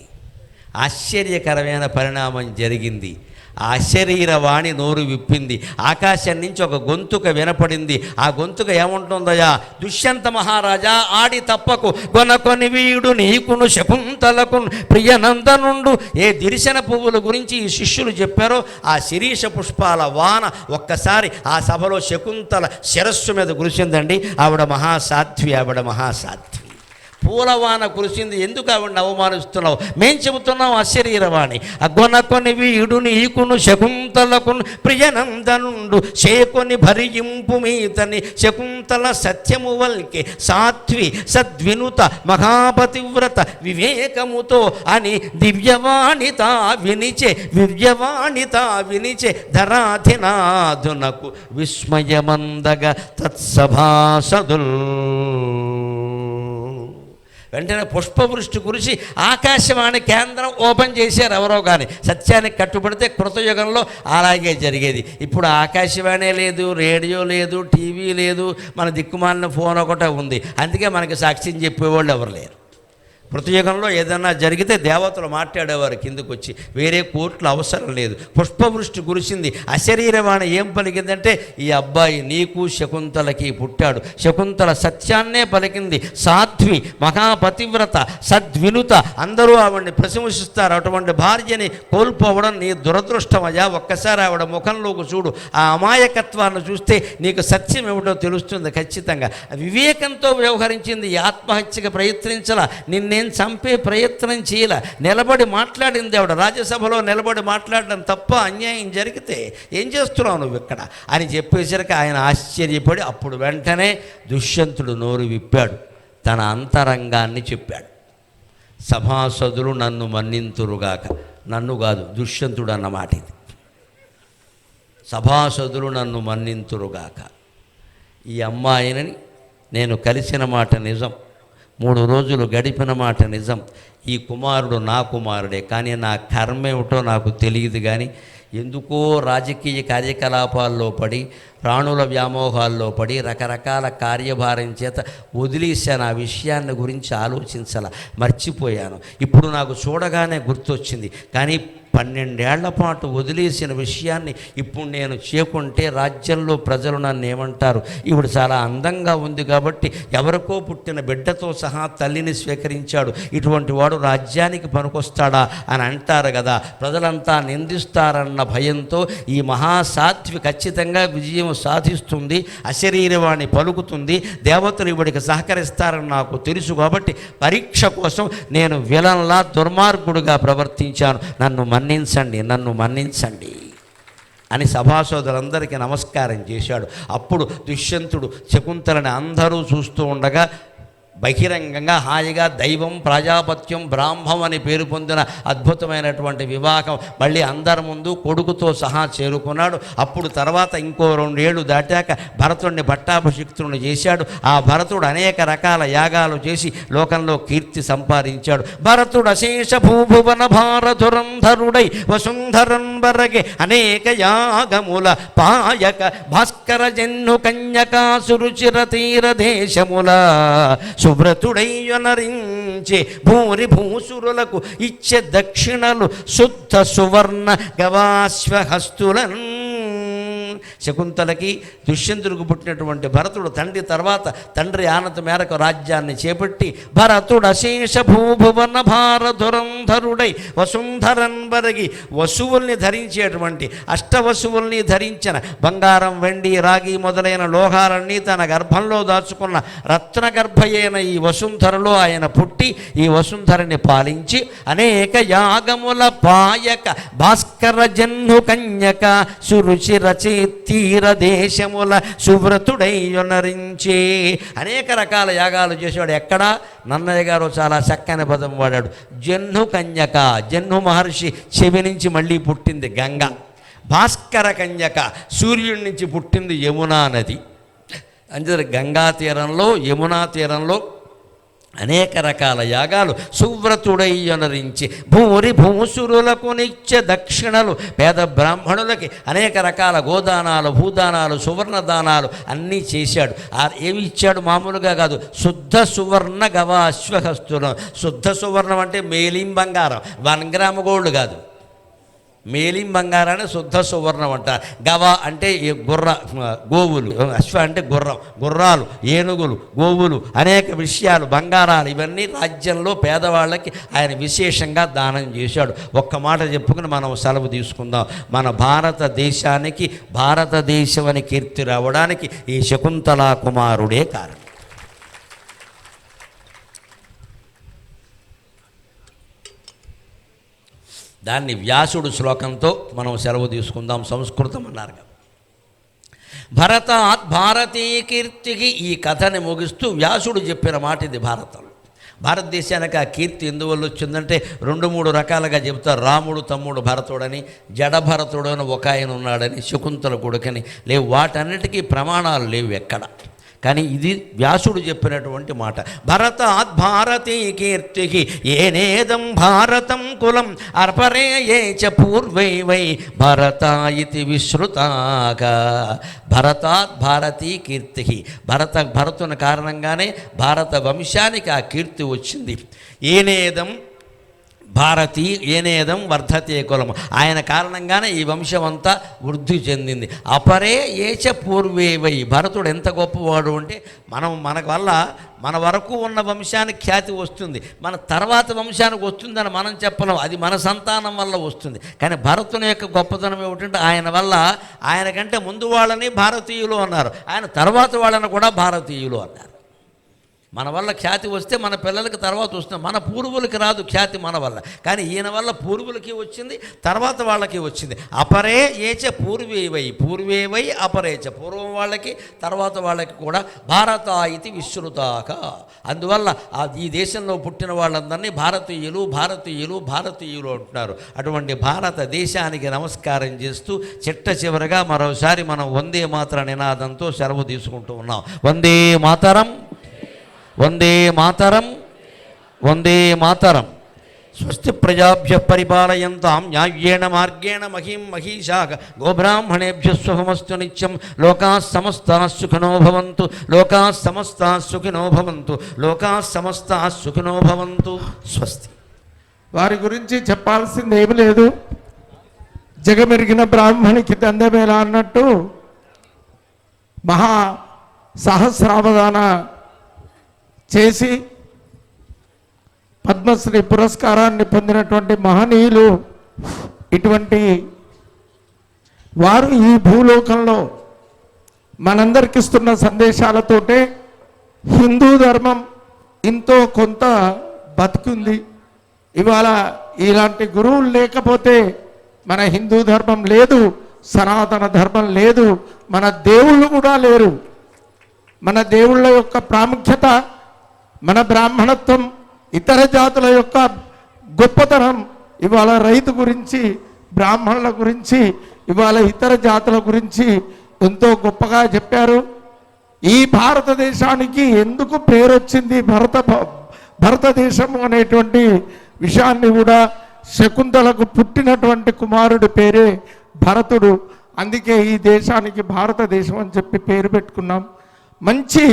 ఆశ్చర్యకరమైన పరిణామం జరిగింది. ఆ శరీరవాణి నోరు విప్పింది. ఆకాశం నుంచి ఒక గొంతుక వినపడింది. ఆ గొంతుక ఏముంటుందయ్యా? దుష్యంత మహారాజా, ఆడి తప్పకు, కొనకొని వీడు నీకును శకుంతలకు ప్రియనందనుండు. ఏ దిరిశన పువ్వుల గురించి ఈ శిష్యులు చెప్పారో ఆ శిరీష పుష్పాల వాన ఒక్కసారి ఆ సభలో శకుంతల శిరస్సు మీద కురిసిందండి. ఆవిడ మహాసాధ్వి, ఆవిడ మహాసాధ్వి. పూలవాన కురిసింది. ఎందుకు ఆవిడని అవమానిస్తున్నావు? మేం చెబుతున్నాం అశరీరవాణి. అగొనకొని వీడు నీకును శకుంతలకు ప్రియనందనుండు. చేకొని భరింపు మీతని శకుంతల సత్యము వల్కే సాధ్వి సద్వినుత మహాపతివ్రత వివేకముతో అని దివ్యవాణిత వినిచే ధరాధినాధునకు విస్మయమందగ తత్సభాసదుల్. వెంటనే పుష్పవృష్టి కురిసి ఆకాశవాణి కేంద్రం ఓపెన్ చేశారు ఎవరో కానీ. సత్యానికి కట్టుబడితే కృతయుగంలో అలాగే జరిగేది. ఇప్పుడు ఆకాశవాణి లేదు, రేడియో లేదు, టీవీ లేదు, మన దిక్కుమాలిన ఫోన్ ఒకటే ఉంది. అందుకే మనకి సాక్ష్యం చెప్పేవాళ్ళు ఎవరు లేరు. కృతయుగంలో ఏదన్నా జరిగితే దేవతలు మాట్లాడేవారు కిందకు వచ్చి, వేరే కోర్టులు అవసరం లేదు. పుష్పవృష్టి కురిసింది. అశరీరవాణి ఏం పలికిందంటే, ఈ అబ్బాయి నీకు శకుంతలకి పుట్టాడు. శకుంతల సత్యాన్నే పలికింది. సాధ్వి, మహాపతివ్రత, సద్వినుత, అందరూ ఆవిడ్ని ప్రశంసిస్తారు. అటువంటి భార్యని కోల్పోవడం నీ దురదృష్టమయ్యా. ఒక్కసారి ఆవిడ ముఖంలోకి చూడు, ఆ అమాయకత్వాన్ని చూస్తే నీకు సత్యం ఏమిటో తెలుస్తుంది ఖచ్చితంగా. వివేకంతో వ్యవహరించింది. ఆత్మహత్యకు ప్రయత్నించాల, నిన్నేం చంపే ప్రయత్నం చేయాల, నిలబడి మాట్లాడింది ఆవిడ. రాజ్యసభలో నిలబడి మాట్లాడడం తప్ప, అన్యాయం జరిగితే ఏం చేస్తున్నావు నువ్వు ఇక్కడ అని చెప్పేసరికి ఆయన ఆశ్చర్యపడి అప్పుడు వెంటనే దుష్యంతుడు నోరు విప్పాడు, తన అంతరంగాన్ని చెప్పాడు. సభాసదులు నన్ను మన్నింతురుగాక. నన్ను కాదు, దుష్యంతుడు అన్నమాట ఇది. సభాసదులు నన్ను మన్నింతురుగాక. ఈ అమ్మాయిని నేను కలిసిన మాట నిజం, 3 రోజులు గడిపిన మాట నిజం. ఈ కుమారుడు నా కుమారుడే, కానీ నా కర్మ ఏమిటో నాకు తెలియదు. కానీ ఎందుకో రాజకీయ కార్యకలాపాల్లో పడి, ప్రాణుల వ్యామోహాల్లో పడి, రకరకాల కార్యభారం చేత వదిలేశాను. ఆ విషయాన్ని గురించి ఆలోచించాల, మర్చిపోయాను. ఇప్పుడు నాకు చూడగానే గుర్తొచ్చింది. కానీ 12 ఏళ్ల పాటు వదిలేసిన విషయాన్ని ఇప్పుడు నేను చేయకుంటే రాజ్యంలో ప్రజలు నన్ను ఏమంటారు? ఈవిడ చాలా అందంగా ఉంది కాబట్టి ఎవరికో పుట్టిన బిడ్డతో సహా తల్లిని స్వీకరించాడు, ఇటువంటి వాడు రాజ్యానికి పనికొస్తాడా అని అంటారు కదా. ప్రజలంతా నిందిస్తారన్న భయంతో ఈ మహాసాధ్వి ఖచ్చితంగా విజయం సాధిస్తుంది, అశరీరవాణి పలుకుతుంది, దేవతలు ఇవిడికి సహకరిస్తారని నాకు తెలుసు. కాబట్టి పరీక్ష కోసం నేను విలన్లా దుర్మార్గుడుగా ప్రవర్తించాను, నన్ను మన్నించండి అని సభాసదులందరికీ నమస్కారం చేశాడు. అప్పుడు దుష్యంతుడు శకుంతలని అందరూ చూస్తూ ఉండగా బహిరంగంగా హాయిగా దైవం, ప్రజాపత్యం, బ్రాహ్మం అని పేరు పొందిన అద్భుతమైనటువంటి వివాహం మళ్ళీ అందరి ముందు కొడుకుతో సహా చేరుకున్నాడు. అప్పుడు తర్వాత ఇంకో 2 ఏళ్ళు దాటాక భరతుడిని పట్టాభిషిక్తుడిని చేశాడు. ఆ భరతుడు అనేక రకాల యాగాలు చేసి లోకంలో కీర్తి సంపాదించాడు. భరతుడు అశేష భూభువన భారధురంధరుడై వసుంధరన్ బరగే అనేక యాగముల పాయక భాస్కర జన్ను కన్యకాసురుచిర తీర దేశముల శుభ్రతుడయ్యనరించే భూరి భూసురులకు ఇచ్చే దక్షిణలు శుద్ధ సువర్ణ గవాశ్వహస్తులను. శకుంతలకి దుష్యంతుడికి పుట్టినటువంటి భరతుడు తండ్రి తర్వాత తండ్రి ఆనత మేరకు రాజ్యాన్ని చేపట్టి భరతుడు అశేష భూభువన భారధురంధరుడై వసుంధరన్ బరగి, వసువుల్ని ధరించేటువంటి అష్టవసువుల్ని ధరించిన బంగారం, వెండి, రాగి మొదలైన లోహాలన్నీ తన గర్భంలో దాచుకున్న రత్నగర్భయైన ఈ వసుంధరలో ఆయన పుట్టి ఈ వసుంధరని పాలించి అనేక యాగముల పాయక భాస్కర జన్ను కన్యక సురుచి రచే తీర దేశముల సువ్రతుడయ్యొనరించే అనేక రకాల యాగాలు చేశాడు. ఎక్కడా నన్నయ్య గారు చాలా చక్కని పదం వాడాడు, జన్ను కన్యక. జన్ను మహర్షి చెవి నుంచి మళ్ళీ పుట్టింది గంగ. భాస్కర కన్యక, సూర్యుడి నుంచి పుట్టింది యమునా నది. అంటే గంగా తీరంలో, యమునా తీరంలో అనేక రకాల యాగాలు సువ్రతుడయ్యనరించి భూరి భూసురులకు నిత్య దక్షిణలు, పేద బ్రాహ్మణులకి అనేక రకాల గోదానాలు, భూదానాలు, సువర్ణదానాలు అన్నీ చేశాడు. ఏమి ఇచ్చాడు? మామూలుగా కాదు, శుద్ధ సువర్ణ గవాశ్వహస్తులం. శుద్ధ సువర్ణం అంటే మేలిం బంగారం, 1 గ్రాము గోల్డ్ కాదు, మేలిం బంగారాన్ని శుద్ధ సువర్ణం అంటారు. గవ అంటే గోవులు, అశ్వ అంటే గుర్రాలు, ఏనుగులు, గోవులు, అనేక విషయాలు, బంగారాలు, ఇవన్నీ రాజ్యంలో పేదవాళ్ళకి ఆయన విశేషంగా దానం చేశాడు. ఒక్క మాట చెప్పుకుని మనం సెలవు తీసుకుందాం. మన భారతదేశానికి భారతదేశం అని కీర్తి రావడానికి ఈ శకుంతలా కుమారుడే కారణం. దాన్ని వ్యాసుడు శ్లోకంతో మనం సెలవు తీసుకుందాం. సంస్కృతం అన్నారు. భరతాత్ భారతీ కీర్తికి ఈ కథని ముగిస్తూ వ్యాసుడు చెప్పిన మాట ఇది. భారతదేశానికి ఆ కీర్తి ఎందువల్ల వచ్చిందంటే 2-3 రకాలుగా చెబుతారు. రాముడు తమ్ముడు భరతుడని, జడభరతుడు అని ఒక ఆయన ఉన్నాడని, శకుంతల కొడుకని లేవు. వాటన్నిటికీ ప్రమాణాలు లేవు ఎక్కడ. కానీ ఇది వ్యాసుడు చెప్పినటువంటి మాట. భరతాత్ భారతీ కీర్తికి ఏనేదం భారతం కులం అర్పరే ఏ చ పూర్వై వై భరత ఇతి విశ్రుతాగా. భరతాత్ భారతీ కీర్తికి, భరతుని కారణంగానే భారత వంశానికి ఆ కీర్తి వచ్చింది. ఏనేదం భారతి ఏనేదం వర్ధతే కులము, ఆయన కారణంగానే ఈ వంశం అంతా వృద్ధి చెందింది. అపరే ఏచ పూర్వేవై, భరతుడు ఎంత గొప్పవాడు అంటే మన వరకు ఉన్న వంశానికి ఖ్యాతి వస్తుంది, మన తర్వాత వంశానికి వస్తుందని మనం చెప్పలేం, అది మన సంతానం వల్ల వస్తుంది. కానీ భరతుని యొక్క గొప్పతనం ఏమిటంటే ఆయన కంటే ముందు వాళ్ళని భారతీయులు అన్నారు, ఆయన తర్వాత వాళ్ళని కూడా భారతీయులు అన్నారు. మన వల్ల ఖ్యాతి వస్తే మన పిల్లలకి తర్వాత వస్తుంది, మన పూర్వులకి రాదు ఖ్యాతి మన వల్ల, కానీ ఈయన వల్ల పూర్వులకి వచ్చింది, తర్వాత వాళ్ళకి వచ్చింది. అపరే ఏచ పూర్వేవై అపరేచ, పూర్వం వాళ్ళకి తర్వాత వాళ్ళకి కూడా భారత ఇది విశ్రుతాక. అందువల్ల ఈ దేశంలో పుట్టిన వాళ్ళందరినీ భారతీయులు అంటున్నారు. అటువంటి భారతదేశానికి నమస్కారం చేస్తూ చిట్ట చివరగా మరోసారి మనం వందే మాతర నినాదంతో సెలవు తీసుకుంటూ ఉన్నాం. వందే మాతరం, వందే మాతరం, వందే మాతరం. స్వస్తి ప్రజాభ్య పరిపాలయంతాం న్యాయ్యేన మార్గేణ మహీం మహీషాః గోబ్రాహ్మణేభ్యః శుభమస్తు నిత్యం. లోకాః సమస్తాః సుఖినో భవంతు, లోకాః సమస్తాః సుఖినో భవంతు, లోకాః సమస్తాః సుఖినో భవంతు. స్వస్తి. వారి గురించి చెప్పాల్సింది ఏమి లేదు, జగమెరిగిన బ్రాహ్మణికి దండమేలా అన్నట్టు మహా సహస్రావధాన చేసి పద్మశ్రీ పురస్కారాన్ని పొందినటువంటి మహనీయులు ఇటువంటి వారు ఈ భూలోకంలో మనందరికి ఇస్తున్న సందేశాలతోటే హిందూ ధర్మం ఎంతో కొంత బతుకుంది. ఇవాళ ఇలాంటి గురువులు లేకపోతే మన హిందూ ధర్మం లేదు, సనాతన ధర్మం లేదు, మన దేవుళ్ళు కూడా లేరు. మన దేవుళ్ళ యొక్క ప్రాముఖ్యత, మన బ్రాహ్మణత్వం, ఇతర జాతుల యొక్క గొప్పతనం ఇవాళ రైతు గురించి, బ్రాహ్మణుల గురించి, ఇవాళ ఇతర జాతుల గురించి ఎంతో గొప్పగా చెప్పారు. ఈ భారతదేశానికి ఎందుకు పేరు వచ్చింది భారతదేశం అనేటువంటి విషయాన్ని కూడా, శకుంతలకు పుట్టినటువంటి కుమారుడి పేరే భరతుడు, అందుకే ఈ దేశానికి భారతదేశం అని చెప్పి పేరు పెట్టుకున్నాం. మంచి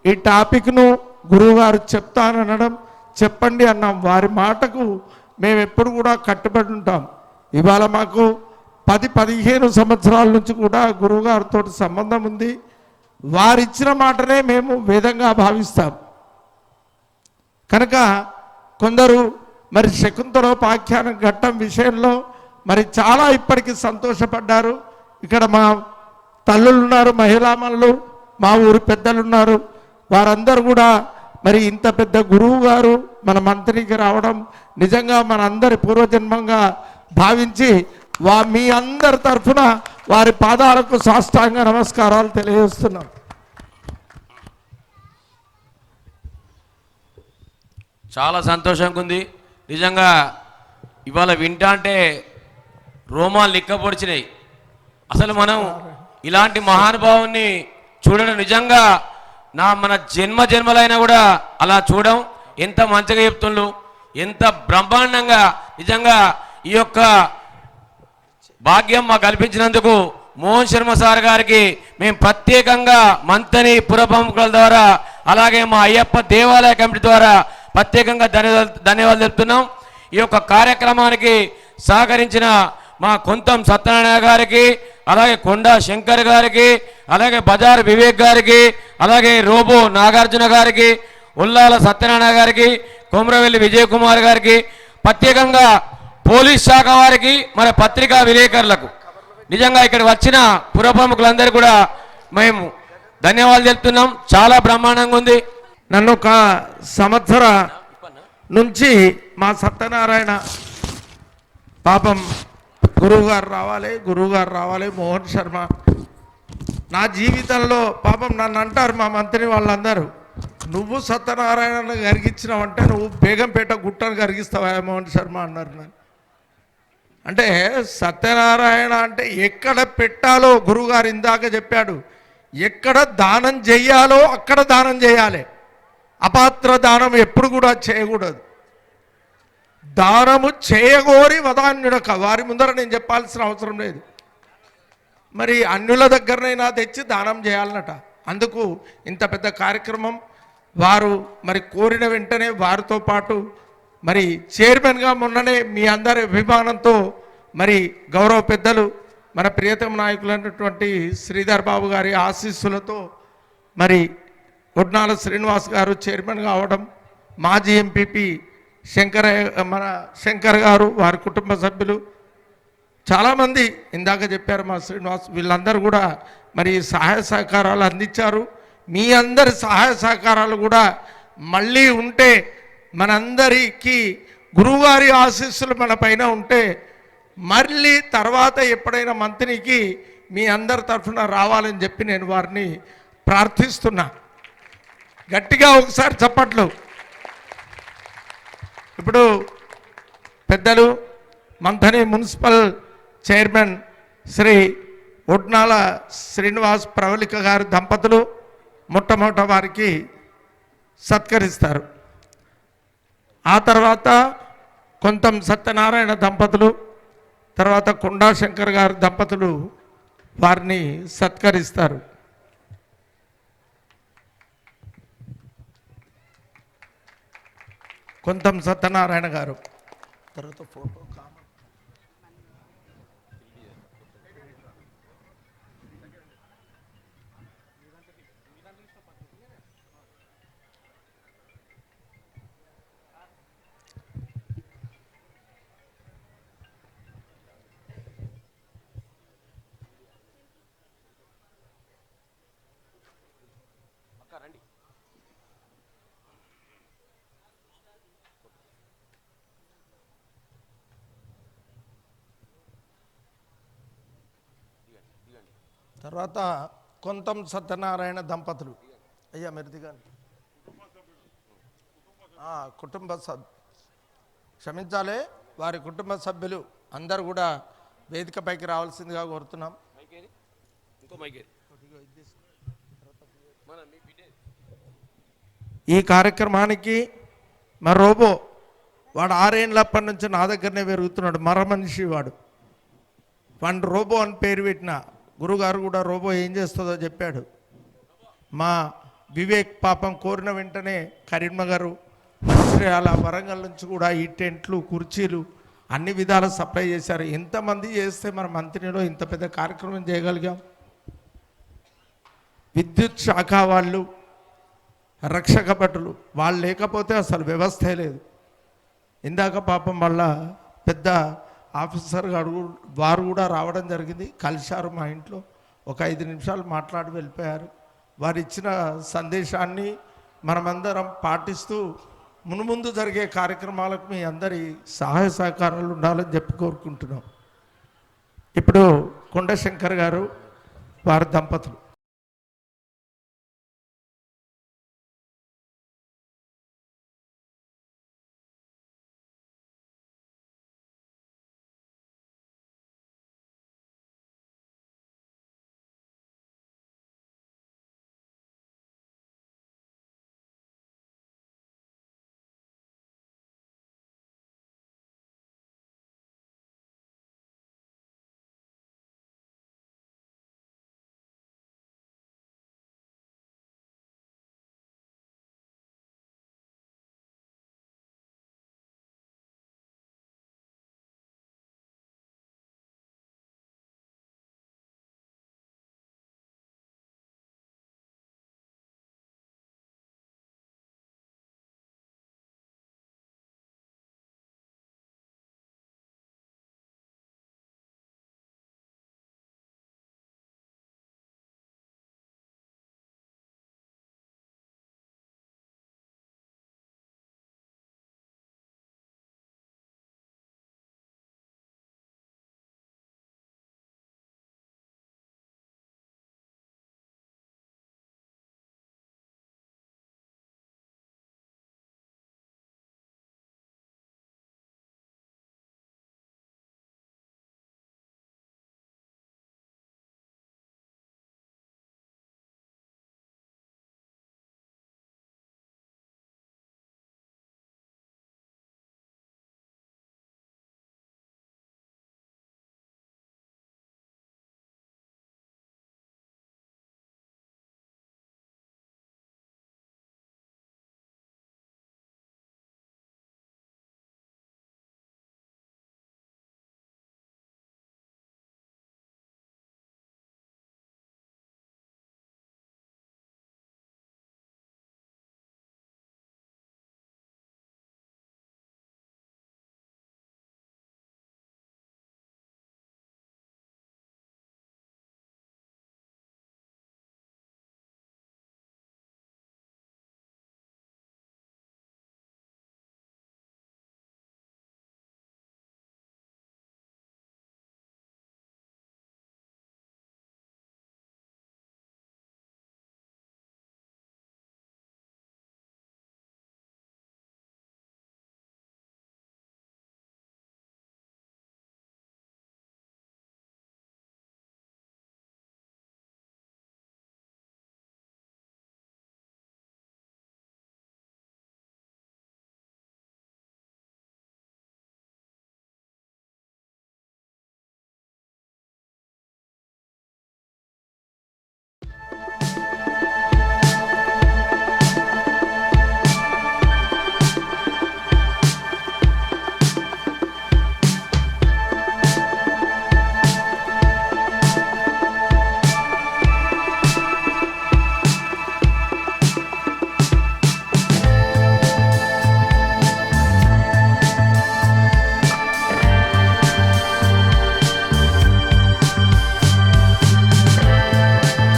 ఈ టాపిక్ను గురువుగారు చెప్తాననడం, చెప్పండి అన్నాం. వారి మాటకు మేము ఎప్పుడు కూడా కట్టుబడి ఉంటాం. ఇవాళ మాకు 10-15 సంవత్సరాల నుంచి కూడా గురువుగారితో సంబంధం ఉంది. వారిచ్చిన మాటనే మేము వేదంగా భావిస్తాం. కనుక కొందరు మరి శకుంతలోపాఖ్యాన ఘట్టం విషయంలో మరి చాలా ఇప్పటికీ సంతోషపడ్డారు. ఇక్కడ మా తల్లులు ఉన్నారు, మహిళామణులు, మా ఊరి పెద్దలు ఉన్నారు. వారందరూ కూడా మరి ఇంత పెద్ద గురువు గారు మన మంత్రికి రావడం నిజంగా మన అందరి పూర్వజన్మంగా భావించి మీ అందరి తరఫున వారి పాదాలకు సాష్టాంగ నమస్కారాలు తెలియజేస్తున్నాం. చాలా సంతోషంగా ఉంది నిజంగా. ఇవాళ వింటా రోమాలు లిక్కపొడిచినాయి. అసలు మనం ఇలాంటి మహానుభావుని చూడడం నిజంగా మన జన్మలైనా కూడా అలా చూడడం. ఎంత మంచిగా చెప్తుండ్రు, ఎంత బ్రహ్మాండంగా. నిజంగా ఈ యొక్క భాగ్యం మాకు కల్పించినందుకు మోహన్ శర్మ సార్ గారికి మేము ప్రత్యేకంగా మంతని పురప్రముఖుల ద్వారా, అలాగే మా అయ్యప్ప దేవాలయ కమిటీ ద్వారా ప్రత్యేకంగా ధన్యవాదాలు చెప్తున్నాం. ఈ యొక్క కార్యక్రమానికి సహకరించిన మా కొంతం సత్యనారాయణ గారికి, అలాగే కొండా శంకర్ గారికి, అలాగే బజార్ వివేక్ గారికి, అలాగే రోబో నాగార్జున గారికి, ఉల్లాల సత్యనారాయణ గారికి, కొమరవెల్లి విజయ్ కుమార్ గారికి, ప్రత్యేకంగా పోలీస్ శాఖ వారికి, మన పత్రికా విలేకరులకు, నిజంగా ఇక్కడ వచ్చిన పుర ప్రముఖులందరూ కూడా మేము ధన్యవాదాలు చెప్తున్నాం. చాలా బ్రహ్మాండంగా ఉంది. నన్ను ఒక సంవత్సర నుంచి మా సత్యనారాయణ పాపం గురువుగారు రావాలి మోహన్ శర్మ. నా జీవితంలో పాపం నన్ను అంటారు మా మంత్రి వాళ్ళందరూ, నువ్వు సత్యనారాయణను కరిగించినావంటే నువ్వు బేగంపేట గుట్టను కరిగిస్తావా మోహన్ శర్మ అన్నారు. నన్ను అంటే సత్యనారాయణ అంటే ఎక్కడ పెట్టాలో గురువుగారు ఇందాక చెప్పాడు. ఎక్కడ దానం చెయ్యాలో అక్కడ దానం చేయాలి. అపాత్ర దానం ఎప్పుడు కూడా చేయకూడదు. దానము చేయగోరి వదాన్యుడక, వారి ముందర నేను చెప్పాల్సిన అవసరం లేదు. మరి అన్యుల దగ్గరనైనా తెచ్చి దానం చేయాలన్నట. అందుకు ఇంత పెద్ద కార్యక్రమం. వారు మరి కోరిన వెంటనే వారితో పాటు మరి చైర్మన్గా మొన్ననే మీ అందరి అభిమానంతో మరి గౌరవ పెద్దలు మన ప్రియతమ నాయకులైనటువంటి శ్రీధర్ బాబు గారి ఆశీస్సులతో మరి ఒడ్నాల శ్రీనివాస్ గారు చైర్మన్గా అవడం, మాజీ ఎంపీపీ మన శంకర్ గారు, వారి కుటుంబ సభ్యులు చాలామంది ఇందాక చెప్పారు మా శ్రీనివాస్, వీళ్ళందరూ కూడా మరి సహాయ సహకారాలు అందించారు. మీ అందరి సహాయ సహకారాలు కూడా మళ్ళీ ఉంటే, మనందరికీ గురువుగారి ఆశీస్సులు మన పైన ఉంటే, మళ్ళీ తర్వాత ఎప్పుడైనా మంత్రికి మీ అందరి తరఫున రావాలని చెప్పి నేను వారిని ప్రార్థిస్తున్నా. గట్టిగా ఒకసారి చప్పట్లు. ఇప్పుడు పెద్దలు మంథని మున్సిపల్ చైర్మన్ శ్రీ ఒడ్నాల శ్రీనివాస్ ప్రవళిక గారి దంపతులు మొట్టమొదట వారికి సత్కరిస్తారు. ఆ తర్వాత కొంతం సత్యనారాయణ దంపతులు, తర్వాత కొండా శంకర్ గారి దంపతులు వారిని సత్కరిస్తారు. కొంతం సత్యనారాయణ గారు తర్వాత ఫోటో తర్వాత కొంతం సత్యనారాయణ దంపతులు. అయ్యా మీరు దిగండి. కుటుంబ క్షమించాలి, వారి కుటుంబ సభ్యులు అందరూ కూడా వేదికపైకి రావాల్సిందిగా కోరుతున్నాం. ఈ కార్యక్రమానికి మా రోబో వాడు 6 ఏళ్ళప్పటి నుంచి నా దగ్గరనే పెరుగుతున్నాడు. మర మనిషి వాడు రోబో అని పేరు పెట్టిన. గురుగారు కూడా రోబో ఏం చేస్తుందో చెప్పాడు. మా వివేక్ పాపం కోరిన వెంటనే కరీంనగర్, మంచిర్యాల, వరంగల్ నుంచి కూడా ఈ టెంట్లు, కుర్చీలు అన్ని విధాలు సప్లై చేశారు. ఎంతమంది చేస్తే మన మంత్రిలో ఇంత పెద్ద కార్యక్రమం చేయగలిగాం. విద్యుత్ శాఖ వాళ్ళు, రక్షక భటులు వాళ్ళు లేకపోతే అసలు వ్యవస్థే లేదు. ఇందాక పాపం వల్ల పెద్ద ఆఫీసర్ గారు వారు కూడా రావడం జరిగింది, కలిశారు మా ఇంట్లో. ఒక 5 నిమిషాలు మాట్లాడి వెళ్ళిపోయారు. వారు ఇచ్చిన సందేశాన్ని మనమందరం పాటిస్తూ మున్ముందు జరిగే కార్యక్రమాలకు మీ అందరి సహాయ సహకారాలు ఉండాలని చెప్పి కోరుకుంటున్నాం. ఇప్పుడు కొండశంకర్ గారు వారి దంపతులు.